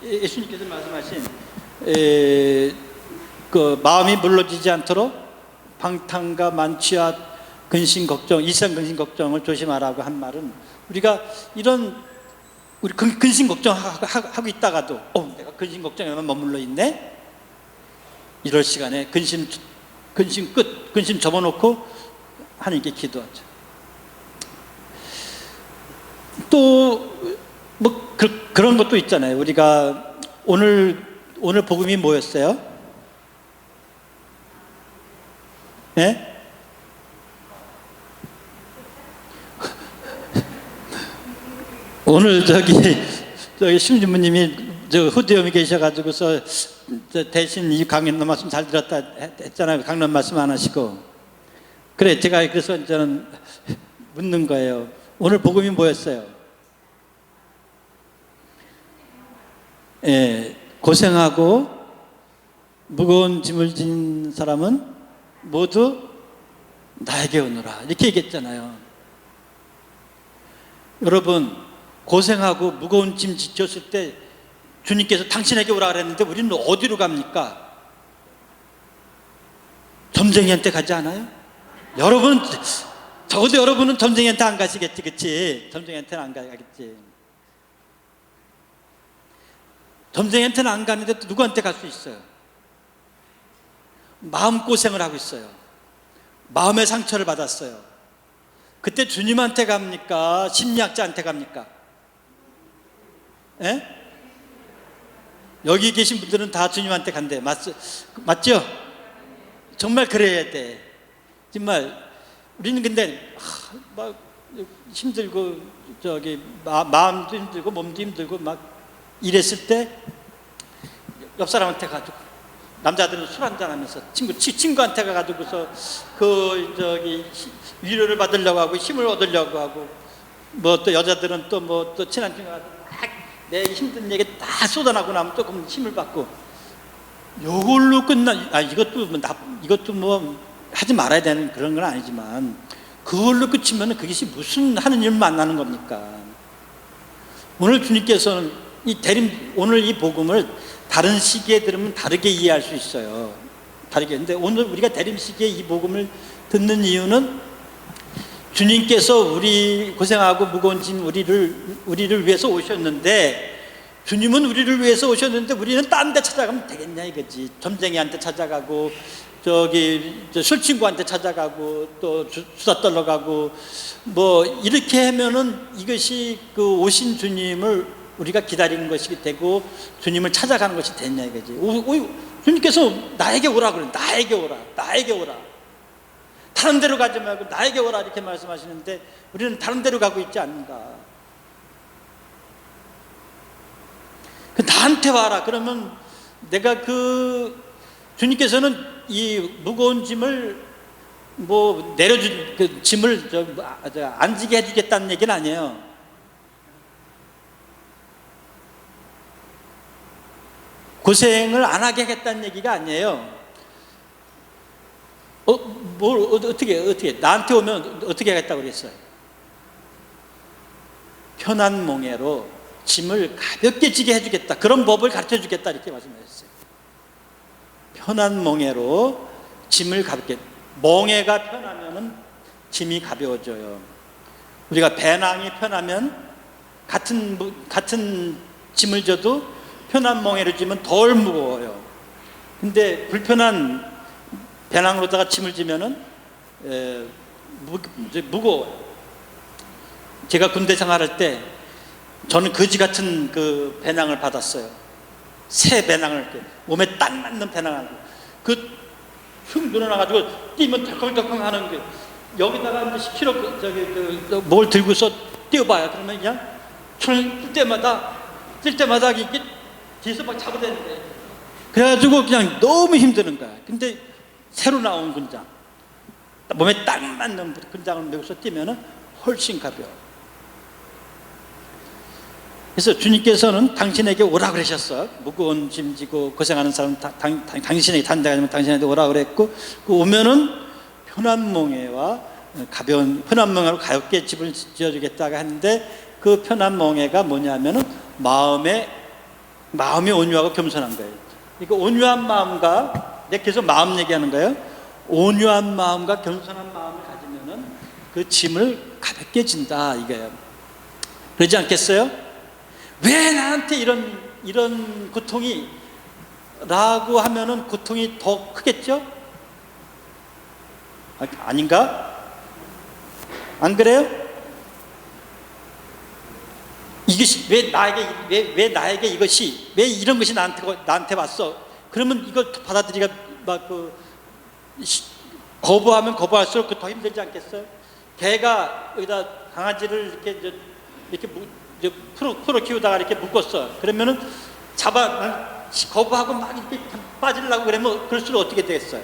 예수님께서 말씀하신 마음이 물러지지 않도록 방탕과 만취와 근심 걱정, 이상 근심 걱정을 조심하라고 한 말은 우리가 우리 근심 걱정하고 있다가도 내가 근심 걱정에만 머물러 있네? 이럴 시간에 근심 접어놓고 하나님께 기도하죠. 또 그런 것도 있잖아요. 우리가 오늘 복음이 뭐였어요? 예? 오늘 저기 심주무님이 저 후대염이 계셔가지고서 대신 이 강연 말씀 잘 들었다 했잖아요. 강론 말씀 안 하시고. 그래, 제가 그래서 저는 묻는 거예요. 오늘 복음이 뭐였어요? 예, 고생하고 무거운 짐을 진 사람은 모두 나에게 오너라, 이렇게 얘기했잖아요. 여러분, 고생하고 무거운 짐 지켰을 때 주님께서 당신에게 오라 그랬는데 우리는 어디로 갑니까? 점쟁이한테 가지 않아요? 여러분, 적어도 여러분은 점쟁이한테 안 가시겠지, 그치? 점쟁이한테는 안 가겠지. 점쟁이한테는 안 가는데 또 누구한테 갈 수 있어요? 마음고생을 하고 있어요. 마음의 상처를 받았어요. 그때 주님한테 갑니까? 심리학자한테 갑니까? 예? 여기 계신 분들은 다 주님한테 간대. 맞죠? 정말 그래야 돼. 정말 우리는 근데 막 힘들고 저기 마음도 힘들고 몸도 힘들고 막 이랬을 때 옆 사람한테 가지고, 남자들은 술 한잔 하면서 친구한테 가가지고서 그 저기 위로를 받으려고 하고 힘을 얻으려고 하고, 뭐 또 여자들은 또 뭐 또 친한 친구가 내 힘든 얘기 다 쏟아나고 나면 조금 힘을 받고, 요걸로 이것도 뭐 하지 말아야 되는 그런 건 아니지만, 그걸로 끝이면 그것이 무슨 하느님을 만나는 겁니까? 오늘 주님께서는 오늘 이 복음을 다른 시기에 들으면 다르게 이해할 수 있어요. 다르게. 근데 오늘 우리가 대림 시기에 이 복음을 듣는 이유는, 주님께서 우리 고생하고 무거운 짐 우리를 위해서 오셨는데, 주님은 우리를 위해서 오셨는데 우리는 딴 데 찾아가면 되겠냐 이거지. 점쟁이한테 찾아가고, 저기 술 친구한테 찾아가고, 또 수다 떨러 가고, 뭐 이렇게 하면은 이것이 그 오신 주님을 우리가 기다리는 것이 되고 주님을 찾아가는 것이 됐냐 이거지. 주님께서 나에게 오라 그래. 나에게 오라. 다른 데로 가지 말고 나에게 오라, 이렇게 말씀하시는데 우리는 다른 데로 가고 있지 않는가. 나한테 와라. 그러면 내가 주님께서는 이 무거운 짐을 뭐 그 짐을 안 지게 해주겠다는 얘기는 아니에요. 고생을 안 하게 하겠다는 얘기가 아니에요. 어떻게 나한테 오면 어떻게 하겠다고 그랬어요? 편한 몽해로 짐을 가볍게 지게 해주겠다, 그런 법을 가르쳐 주겠다, 이렇게 말씀하셨어요. 편한 몽해로 짐을 가볍게. 몽해가 편하면은 짐이 가벼워져요. 우리가 배낭이 편하면 같은 짐을 져도 편한 몽해로 지면 덜 무거워요. 근데 불편한 배낭으로다가 짐을 지면은 무거워요. 제가 군대 생활할 때 저는 거지 같은 그 배낭을 받았어요. 새 배낭을, 이렇게 몸에 딱 맞는 배낭을, 흉 늘어나가지고 뛰면 덜컹덜컹 하는 게, 여기다가 이제 10kg 뭘 들고서 뛰어봐요. 그러면 그냥 뛸 때마다 이게 뒤에서 막 잡아대는 거예요. 그래가지고 그냥 너무 힘드는 거야. 근데 새로 나온 군장, 몸에 딱 맞는 군장을 메고서 뛰면은 훨씬 가벼워. 그래서 주님께서는 당신에게 오라 그러셨어. 무거운 짐 지고 고생하는 사람 당신에게 단대가지면 당신에게 오라 그랬고, 오면은 편한 몽해와 편한 몽해로 가볍게 집을 지어주겠다고 하는데, 그 편한 몽해가 뭐냐면은 마음이 온유하고 겸손한 거예요. 이거 온유한 마음과, 내가 계속 마음 얘기하는 거예요. 온유한 마음과 겸손한 마음을 가지면은 그 짐을 가볍게 진다 이거예요. 그러지 않겠어요? 왜 나한테 이런 고통이 라고 하면은 고통이 더 크겠죠? 아닌가? 안 그래요? 이것이 왜 나에게 이것이 왜 이런 것이 나한테 왔어? 그러면 이걸 받아들이기가 거부하면 거부할수록 더 힘들지 않겠어요? 개가 여기다 강아지를 이렇게 풀어 키우다가 이렇게 묶었어. 그러면은 거부하고 막 이렇게 빠지려고 그러면 그럴수록 어떻게 되겠어요?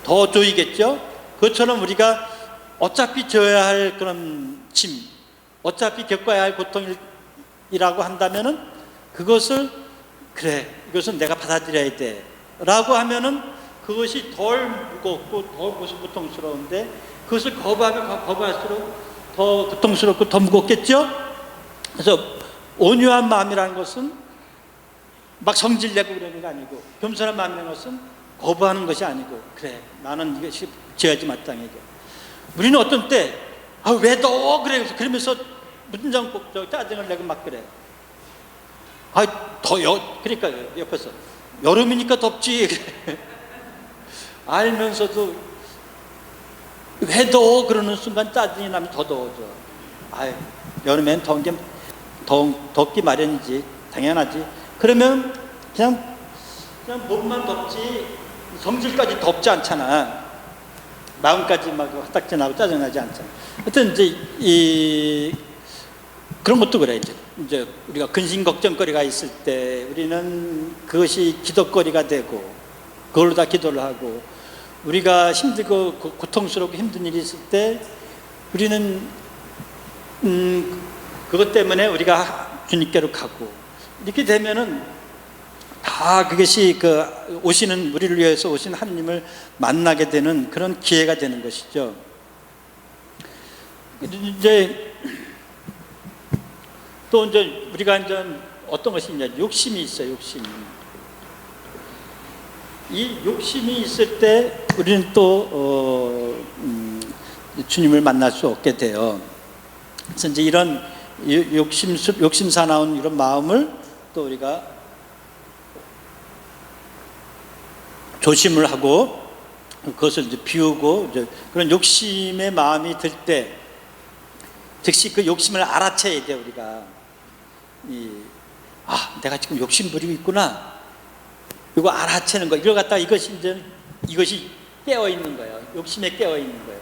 더 조이겠죠? 그것처럼 우리가 어차피 져야 할 그런 짐, 어차피 겪어야 할 고통이라고 한다면은 그것을 그래, 이것은 내가 받아들여야 돼 라고 하면은 그것이 덜 무겁고 덜 고통스러운데 그것을 거부하면 거부할수록 더 고통스럽고 더 무겁겠죠? 그래서 온유한 마음이라는 것은 막 성질내고 그러는 게 아니고, 겸손한 마음이라는 것은 거부하는 것이 아니고, 그래 나는 이것이 지어야지 마땅하게. 우리는 어떤 때 왜 너 그래 그러면서 문장 짜증을 내고 막 그래. 그러니까 옆에서 여름이니까 덥지 알면서도 왜 더워 그러는 순간 짜증이 나면 더 더워져. 여름엔 덥기 마련이지, 당연하지. 그러면 그냥 몸만 덥지 성질까지 덥지 않잖아. 마음까지 막 화딱지나고 짜증나지 않잖아. 하여튼 이제 그런 것도 그래. 이제 우리가 근심 걱정거리가 있을 때 우리는 그것이 기도거리가 되고 그걸로 다 기도를 하고, 우리가 힘들고 고통스럽고 힘든 일이 있을 때 우리는 그것 때문에 우리가 주님께로 가고, 이렇게 되면은 다 그것이 우리를 위해서 오신 하나님을 만나게 되는 그런 기회가 되는 것이죠. 이제 또 이제 우리가 이제 어떤 것이 있냐, 욕심이 있어요. 이 욕심이 있을 때 우리는 또 주님을 만날 수 없게 돼요. 그래서 이제 이런 욕심사 나온 이런 마음을 또 우리가 조심을 하고 그것을 이제 비우고, 이제 그런 욕심의 마음이 들 때 즉시 그 욕심을 알아채야 돼. 우리가 내가 지금 욕심 부리고 있구나, 이거 알아채는 거. 이걸 갖다가 이것이 깨어 있는 거예요. 욕심에 깨어 있는 거예요.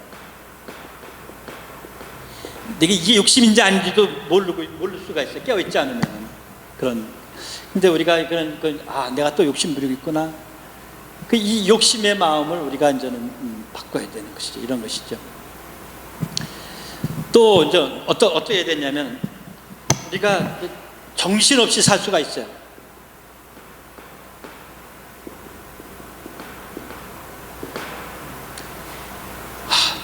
내가 이게 욕심인지 아닌지도 모를 수가 있어요. 깨어 있지 않으면. 근데 우리가 내가 또 욕심 부리고 있구나. 이 욕심의 마음을 우리가 이제는 바꿔야 되는 것이죠. 이런 것이죠. 또 이제 어떻게 해야 되냐면, 우리가 정신없이 살 수가 있어요.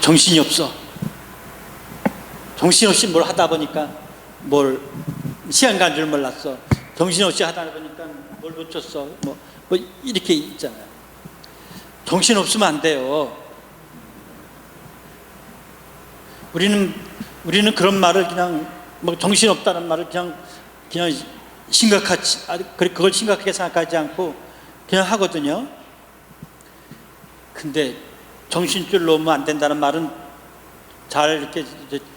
정신이 없어. 정신없이 뭘 하다 보니까 시간 간 줄 몰랐어. 정신없이 하다 보니까 뭘 놓쳤어. 뭐 이렇게 있잖아요. 정신없으면 안 돼요. 우리는 그런 말을 그냥 정신없다는 말을 그냥 그걸 심각하게 생각하지 않고 그냥 하거든요. 근데 정신줄 놓으면 안 된다는 말은 잘 이렇게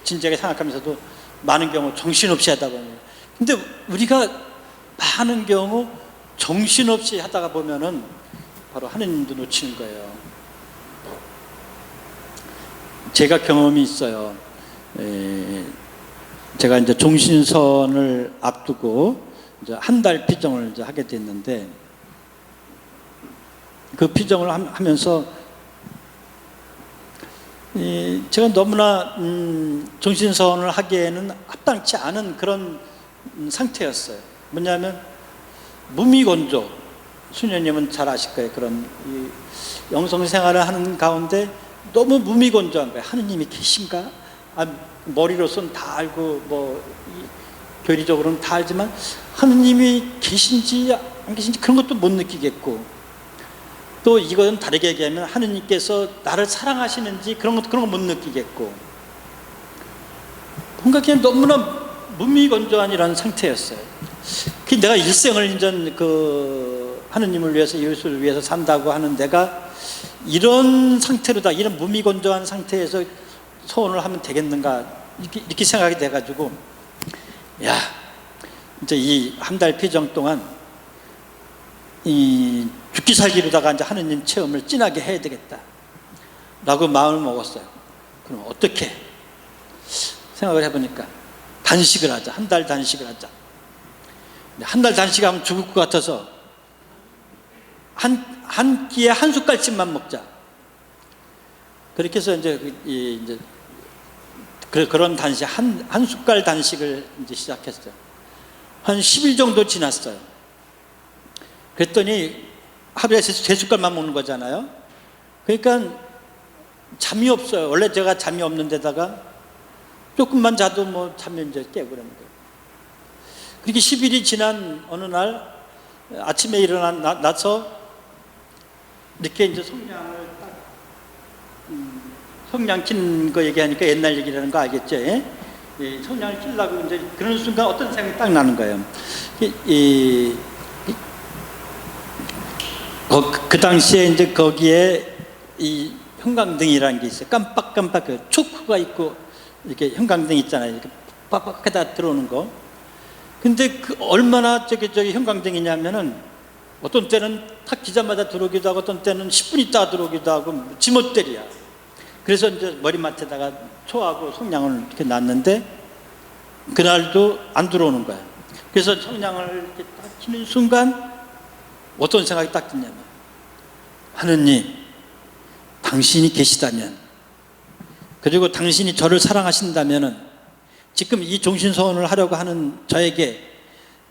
진지하게 생각하면서도 많은 경우 정신없이 하다 보면, 근데 우리가 많은 경우 정신없이 하다가 보면은 바로 하느님도 놓치는 거예요. 제가 경험이 있어요. 제가 이제 종신선을 앞두고 이제 한 달 피정을 이제 하게 됐는데, 그 피정을 하면서 제가 너무나 종신선을 하기에는 합당치 않은 그런 상태였어요. 뭐냐면 무미건조, 수녀님은 잘 아실 거예요. 그런 영성 생활을 하는 가운데 너무 무미건조한 거예요. 하느님이 계신가? 머리로서는 다 알고 교리적으로는 다 알지만 하느님이 계신지 안 계신지 그런 것도 못 느끼겠고, 또 이건 다르게 얘기하면 하느님께서 나를 사랑하시는지 그런 거 못 느끼겠고, 뭔가 그냥 너무나 무미건조한 이런 상태였어요. 내가 일생을 이제 하느님을 위해서, 이웃을 위해서 산다고 하는 내가 이런 상태로다, 이런 무미건조한 상태에서 소원을 하면 되겠는가, 이렇게 생각이 돼가지고 야, 이제 이 한 달 피정 동안 이 죽기 살기로다가 이제 하느님 체험을 진하게 해야 되겠다 라고 마음을 먹었어요. 그럼 어떻게 생각을 해보니까 단식을 하자. 한 달 단식을 하자. 한 달 단식하면 죽을 것 같아서 한 끼에 한 숟갈씩만 먹자. 그렇게 해서 이제 그런 단식, 한 숟갈 단식을 이제 시작했어요. 한 10일 정도 지났어요. 그랬더니 하루에 3숟갈만 먹는 거잖아요. 그러니까 잠이 없어요. 원래 제가 잠이 없는 데다가 조금만 자도 뭐 잠이 이제 깨고 그러는 거예요. 그렇게 10일이 지난 어느 날 아침에 일어나서 이렇게 이제 성냥을 딱 성냥 킨 거 얘기하니까 옛날 얘기라는 거 알겠죠? 예? 성냥을 키려고 이제 그런 순간 어떤 생각이 딱 나는 거예요. 그 당시에 이제 거기에 이 형광등이라는 게 있어요. 깜빡깜빡 그 초크가 있고 이렇게 형광등 있잖아요. 이렇게 빡빡하다 들어오는 거. 근데 그 얼마나 저기 형광등이냐면은 어떤 때는 탁 기자마자 들어오기도 하고 어떤 때는 10분 있다가 들어오기도 하고 지멋대로야. 그래서 이제 머리맡에다가 초하고 성냥을 이렇게 놨는데 그날도 안 들어오는 거야. 그래서 성냥을 이렇게 딱 켜는 순간 어떤 생각이 딱 드냐면, 하느님, 당신이 계시다면, 그리고 당신이 저를 사랑하신다면은 지금 이 종신서원을 하려고 하는 저에게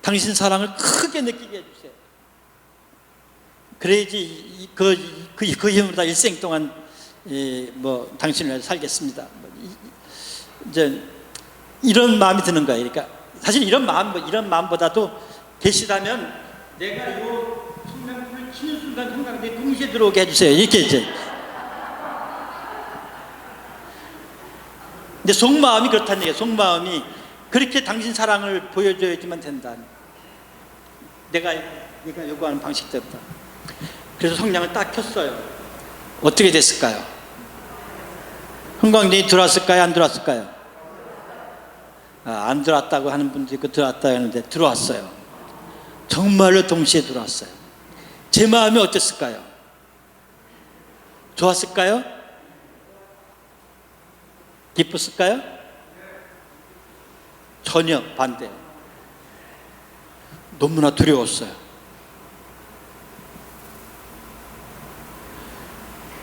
당신 사랑을 크게 느끼게 해주세요. 그래야지 그 힘으로 다 일생 동안 뭐 당신을 위해서 살겠습니다. 이제 이런 마음이 드는 거예요. 그러니까 사실 이런 마음보다도 계시다면 내가 이 성냥불을 켜는 순간 형광등이 동시에 들어오게 해주세요. 이렇게 이제. 근데 속마음이 그렇다는 얘기예요. 속마음이 그렇게 당신 사랑을 보여줘야지만 된다. 내가 요구하는 방식대로다. 그래서 성냥을 딱 켰어요. 어떻게 됐을까요? 형광등이 들어왔을까요? 안 들어왔을까요? 안 들어왔다고 하는 분도 있고 들어왔다 하는데 들어왔어요. 정말로 동시에 들어왔어요. 제 마음이 어땠을까요? 좋았을까요? 기뻤을까요? 전혀 반대요. 너무나 두려웠어요.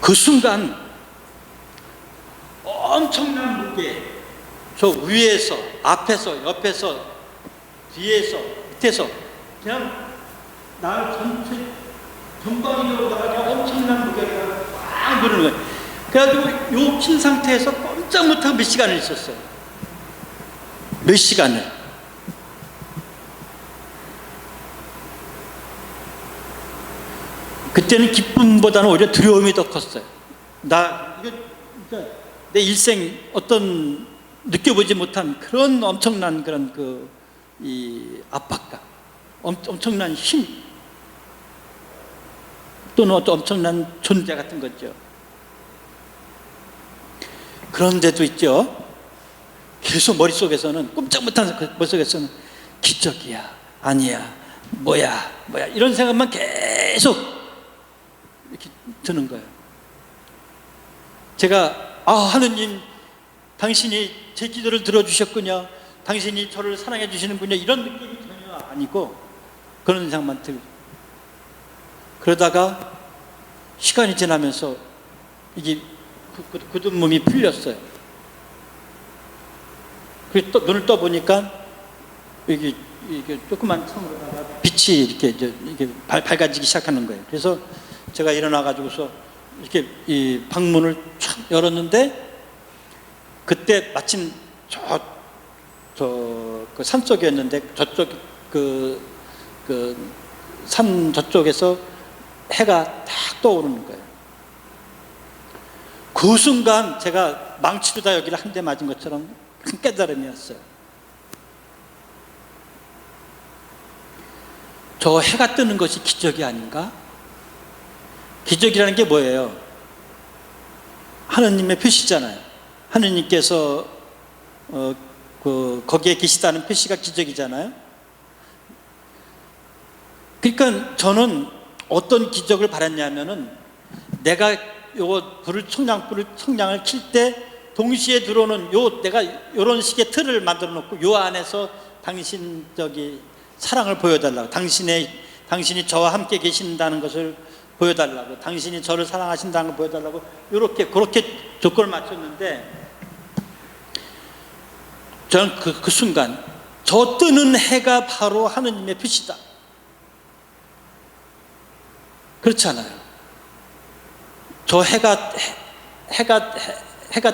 그 순간 엄청난 무게, 저 위에서, 앞에서, 옆에서, 뒤에서, 밑에서 그냥 나 전체 전방위로다가 그냥 엄청난 무게가 꽉 누르는 거예요. 그래가지고 요 킨 상태에서 꼼짝 못하고 몇 시간을 있었어요. 몇 시간을. 그때는 기쁨보다는 오히려 두려움이 더 컸어요. 내 일생 어떤 느껴보지 못한 그런 엄청난 그런 이 압박감, 엄청난 힘, 또는 어떤 엄청난 존재 같은 거죠. 그런데도 있죠. 계속 머릿속에서는 꼼짝 못하는 머릿속에서는 기적이야, 아니야, 뭐야 이런 생각만 계속 이렇게 드는 거예요. 제가 하느님, 당신이 제 기도를 들어주셨군요. 당신이 저를 사랑해 주시는군요. 이런 느낌이 전혀 아니고 그런 생각만 들고, 그러다가 시간이 지나면서 이게 굳은 몸이 풀렸어요. 그리고 또 눈을 떠보니까 이게 조그만 창으로다가 빛이 이렇게 밝아지기 시작하는 거예요. 그래서 제가 일어나가지고서 이렇게 이 방문을 촥 열었는데, 그때 마침 그 산 쪽이었는데 저쪽 산 저쪽에서 해가 탁 떠오르는 거예요. 그 순간 제가 망치로다 여기를 한 대 맞은 것처럼 큰 깨달음이었어요. 저 해가 뜨는 것이 기적이 아닌가? 기적이라는 게 뭐예요? 하느님의 표시잖아요. 하느님께서 거기에 계시다는 표시가 기적이잖아요. 그러니까 저는 어떤 기적을 바랐냐면은 내가 요 청량을 킬 때 동시에 들어오는 내가 요런 식의 틀을 만들어 놓고 요 안에서 당신 사랑을 보여달라고, 당신이 저와 함께 계신다는 것을 보여달라고, 당신이 저를 사랑하신다는 걸 보여달라고 그렇게 조건을 맞췄는데, 저는 그 순간 저 뜨는 해가 바로 하느님의 표시다. 그렇잖아요. 저 해가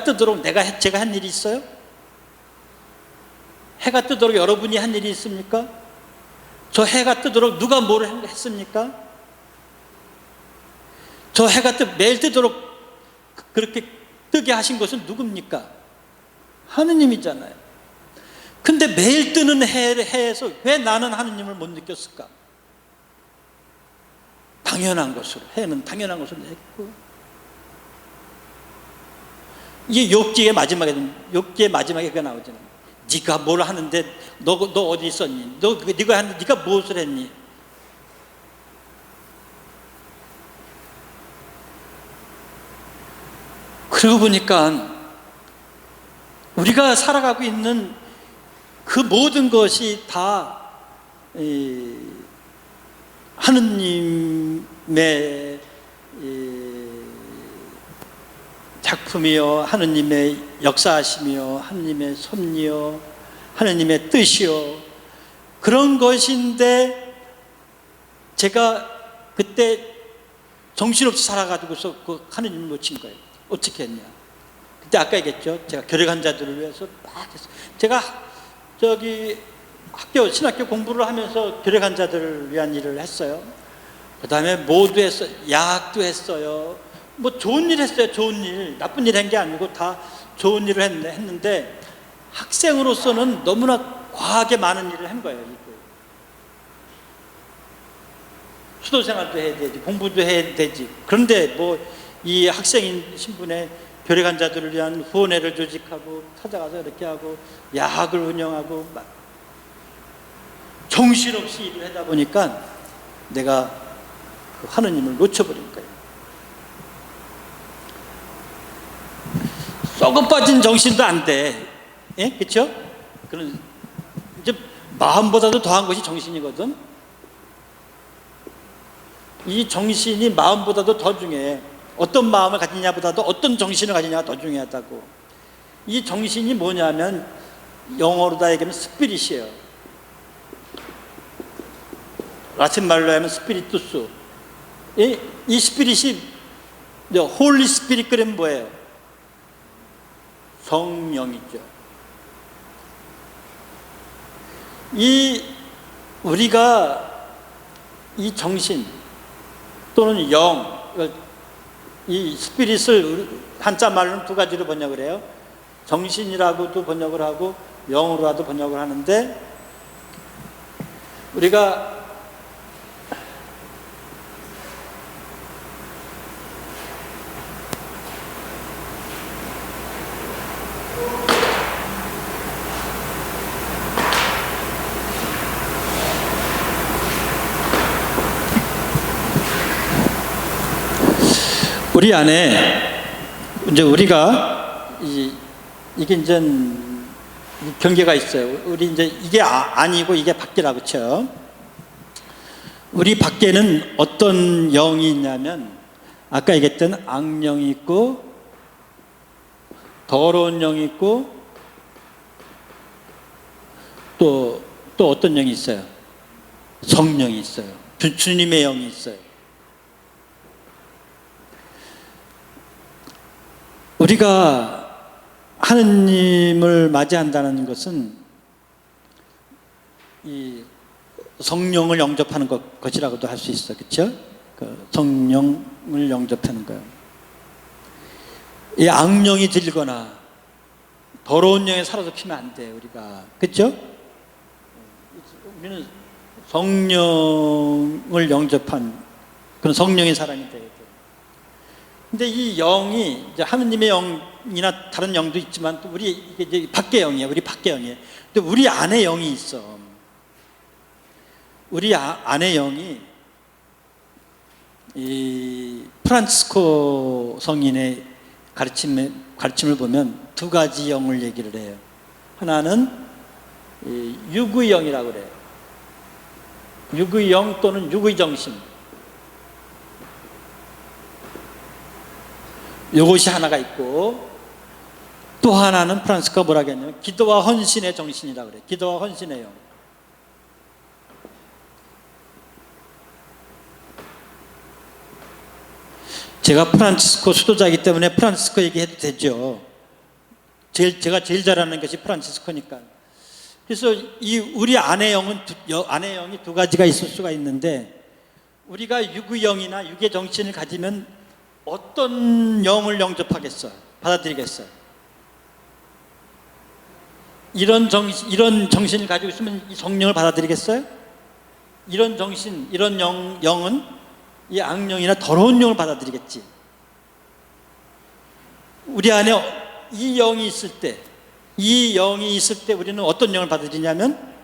뜨도록 제가 한 일이 있어요? 해가 뜨도록 여러분이 한 일이 있습니까? 저 해가 뜨도록 누가 뭘 했습니까? 저 해가 매일 뜨도록 그렇게 뜨게 하신 것은 누굽니까? 하느님이잖아요. 근데 매일 뜨는 해에서 왜 나는 하느님을 못 느꼈을까? 당연한 것으로, 해는 당연한 것으로 했고, 이게 욥기의 마지막에 그가 나오잖아요. 네가 뭘 하는데 너 어디 있었니? 네가 무엇을 했니? 그러고 보니까 우리가 살아가고 있는 그 모든 것이 다 하느님의 작품이요, 하느님의 역사하심이요, 하느님의 섭리요, 하느님의 뜻이요, 그런 것인데 제가 그때 정신없이 살아가지고서 그 하느님을 놓친 거예요. 어떻게 했냐? 그때 아까 얘기했죠. 제가 결핵 환자들을 위해서 막 했어요. 제가 신학교 공부를 하면서 결핵 환자들을 위한 일을 했어요. 그 다음에 뭐도 했어요. 약도 했어요. 뭐 좋은 일 했어요. 좋은 일. 나쁜 일 한 게 아니고 다 좋은 일을 했는데 학생으로서는 너무나 과하게 많은 일을 한 거예요. 수도 생활도 해야 되지, 공부도 해야 되지. 그런데 뭐 이 학생인 신분에 결핵 환자들을 위한 후원회를 조직하고 찾아가서 이렇게 하고 약을 운영하고 막 정신없이 일을 하다 보니까 내가 그 하느님을 놓쳐버린 거예요. 썩어 빠진 정신도 안 돼. 예? 그렇죠? 그런 이제 마음보다도 더한 것이 정신이거든. 이 정신이 마음보다도 더 중요해. 어떤 마음을 가지냐보다도 어떤 정신을 가지냐가 더 중요하다고. 이 정신이 뭐냐면 영어로 다 얘기하면 스피릿이에요. 라틴 말로 하면 스피리투스. 이 스피릿이 홀리 스피릿 그러면 뭐예요? 성령이죠. 우리가 이 정신 또는 영, 이 스피릿을 한자 말로는 두 가지로 번역을 해요. 정신이라고도 번역을 하고 영으로도 번역을 하는데, 우리가 우리 안에 이제 우리가 이게 이제 경계가 있어요. 우리 이제 이게 아니고 이게 밖이라고 쳐. 우리 밖에는 어떤 영이 있냐면 아까 얘기했던 악령이 있고 더러운 영이 있고 또 어떤 영이 있어요? 성령이 있어요. 주님의 영이 있어요. 우리가 하느님을 맞이한다는 것은 이 성령을 영접하는 것이라고도 할 수 있어, 그렇죠? 그 성령을 영접하는 거예요. 이 악령이 들거나 더러운 영에 사로잡히면 안 돼, 우리가, 그렇죠? 우리는 성령을 영접한 그런 성령의 사람이 돼야 돼. 근데 이 영이 이제 하느님의 영이나 다른 영도 있지만 또 우리 이게 이제 밖의 영이에요. 우리 밖의 영이에요. 근데 우리 안에 영이 있어. 우리 안에 영이 이 프란치스코 성인의 가르침을 보면 두 가지 영을 얘기를 해요. 하나는 유구의 영이라고 그래요. 유구의 영 또는 유구의 정신. 이것이 하나가 있고, 또 하나는 프란스가 뭐라 했냐면 기도와 헌신의 정신이라고 그래요. 기도와 헌신의 영. 제가 프란치스코 수도자이기 때문에 프란치스코 얘기해도 되죠. 제가 제일 잘 아는 것이 프란치스코니까. 그래서 이 우리 안의 영이 두 가지가 있을 수가 있는데, 우리가 육의 영이나 육의 정신을 가지면 어떤 영을 영접하겠어요? 받아들이겠어요? 이런 정신을 가지고 있으면 이 성령을 받아들이겠어요? 이런 정신, 이런 영은 이 악령이나 더러운 영을 받아들이겠지. 우리 안에 이 영이 있을 때 우리는 어떤 영을 받아들이냐면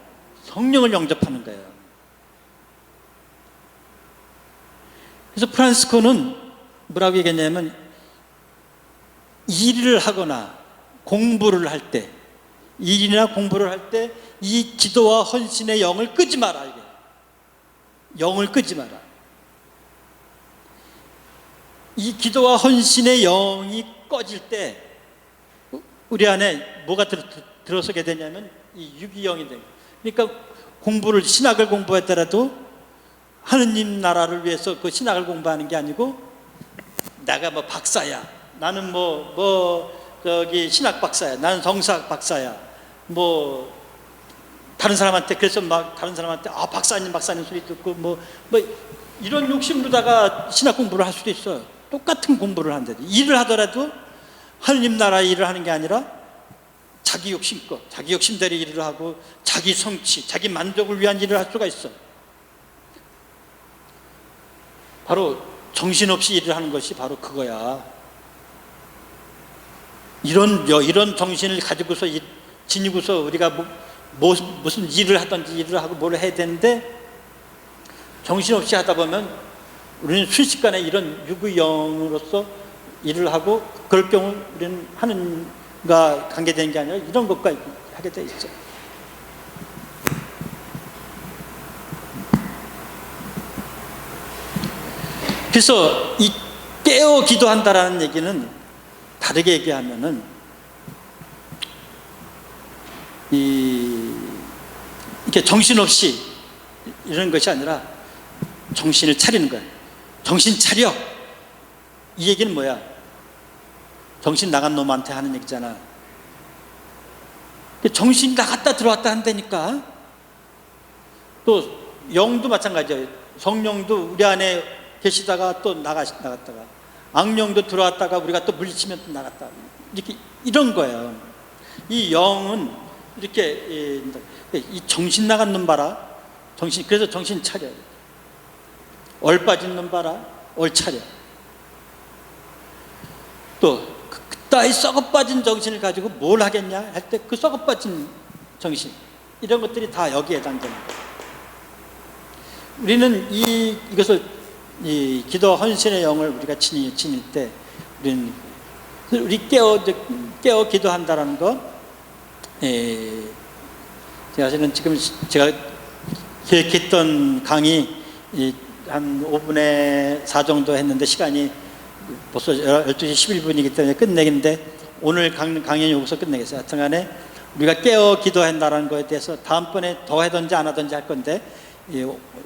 성령을 영접하는 거예요. 그래서 프란시스코는 뭐라고 얘기했냐면, 일을 하거나 공부를 할 때, 일이나 공부를 할 때 이 기도와 헌신의 영을 끄지 마라. 이게 영을 끄지 마라. 이 기도와 헌신의 영이 꺼질 때 우리 안에 뭐가 들어서게 되냐면 이 유기 영이 돼요. 그러니까 신학을 공부했더라도 하느님 나라를 위해서 그 신학을 공부하는 게 아니고, 내가 뭐 박사야, 나는 신학 박사야, 나는 성사학 박사야, 다른 사람한테 박사님 소리 듣고 이런 욕심으로다가 신학 공부를 할 수도 있어요. 똑같은 공부를 한다. 일을 하더라도 하느님 나라 일을 하는 게 아니라 자기 욕심대로 일을 하고 자기 성취, 자기 만족을 위한 일을 할 수가 있어. 바로 정신없이 일을 하는 것이 바로 그거야. 이런 정신을 가지고서 지니고서 우리가 무슨 일을 하든지 일을 하고 뭘 해야 되는데, 정신없이 하다 보면 우리는 순식간에 이런 육의 영으로서 일을 하고, 그럴 경우 우리는 하느님과 관계되는 게 아니라 이런 것과 하게 돼 있어. 그래서 이 깨어 기도한다라는 얘기는, 다르게 얘기하면은 이렇게 정신없이 이러는 것이 아니라 정신을 차리는 거야. 정신 차려. 이 얘기는 뭐야? 정신 나간 놈한테 하는 얘기잖아. 정신이 나갔다 들어왔다 한다니까. 또 영도 마찬가지예요. 성령도 우리 안에 계시다가 또 나갔다가, 악령도 들어왔다가 우리가 또 물리치면 또 나갔다. 이렇게 이런 거예요. 이 영은 이렇게 이 정신 나간 놈 봐라. 그래서 정신 차려. 얼 빠진 놈 봐라. 얼 차려. 또 그따위 썩어 빠진 정신을 가지고 뭘 하겠냐 할 때 그 썩어 빠진 정신, 이런 것들이 다 여기에 해당되는 거예요. 우리는 이것을 이 기도 헌신의 영을 우리가 지닐 때 우리 깨어 기도한다라는 거, 사실은 지금 제가 계획했던 강의 한 5분의 4 정도 했는데 시간이 벌써 12시 11분이기 때문에 끝내긴데, 오늘 강연이 여기서 끝내겠어요. 하여튼간에 우리가 깨어 기도한다라는 거에 대해서 다음번에 더 하든지 안 하든지 할 건데,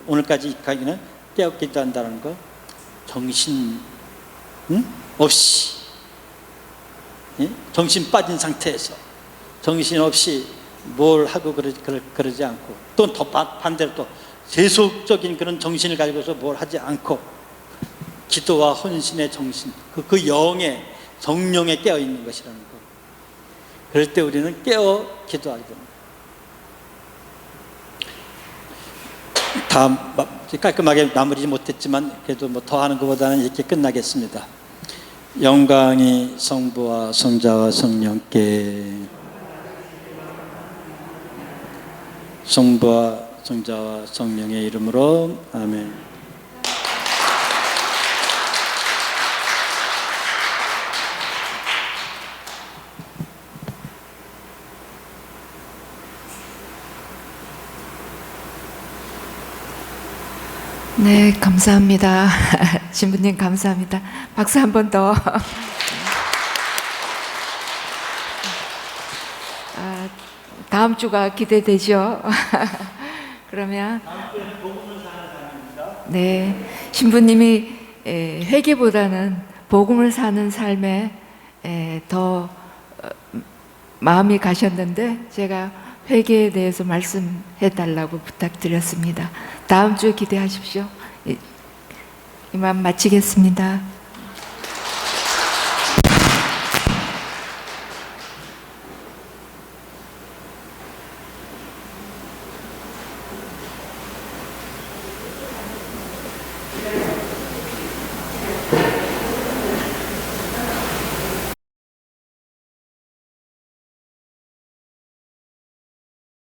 오늘까지 이 강의는 깨어 기도한다는 거, 정신 없이, 정신 빠진 상태에서 정신 없이 뭘 하고 그러지 않고, 또 더 반대로 또 세속적인 그런 정신을 가지고서 뭘 하지 않고, 기도와 헌신의 정신, 그 영의 성령에 깨어 있는 것이라는 거. 그럴 때 우리는 깨어 기도하게 됩니다. 다 깔끔하게 마무리지 못했지만 그래도 더 하는 것보다는 이렇게 끝나겠습니다. 영광이 성부와 성자와 성령께 성부와 성자와 성령의 이름으로 아멘.
네, 감사합니다. 신부님 감사합니다. 박수 한 번 더. 다음 주가 기대되죠. 그러면 네, 신부님이 회개보다는 복음을 사는 삶에 더 마음이 가셨는데 제가 회개에 대해서 말씀해 달라고 부탁드렸습니다. 다음 주에 기대하십시오. 이만 마치겠습니다.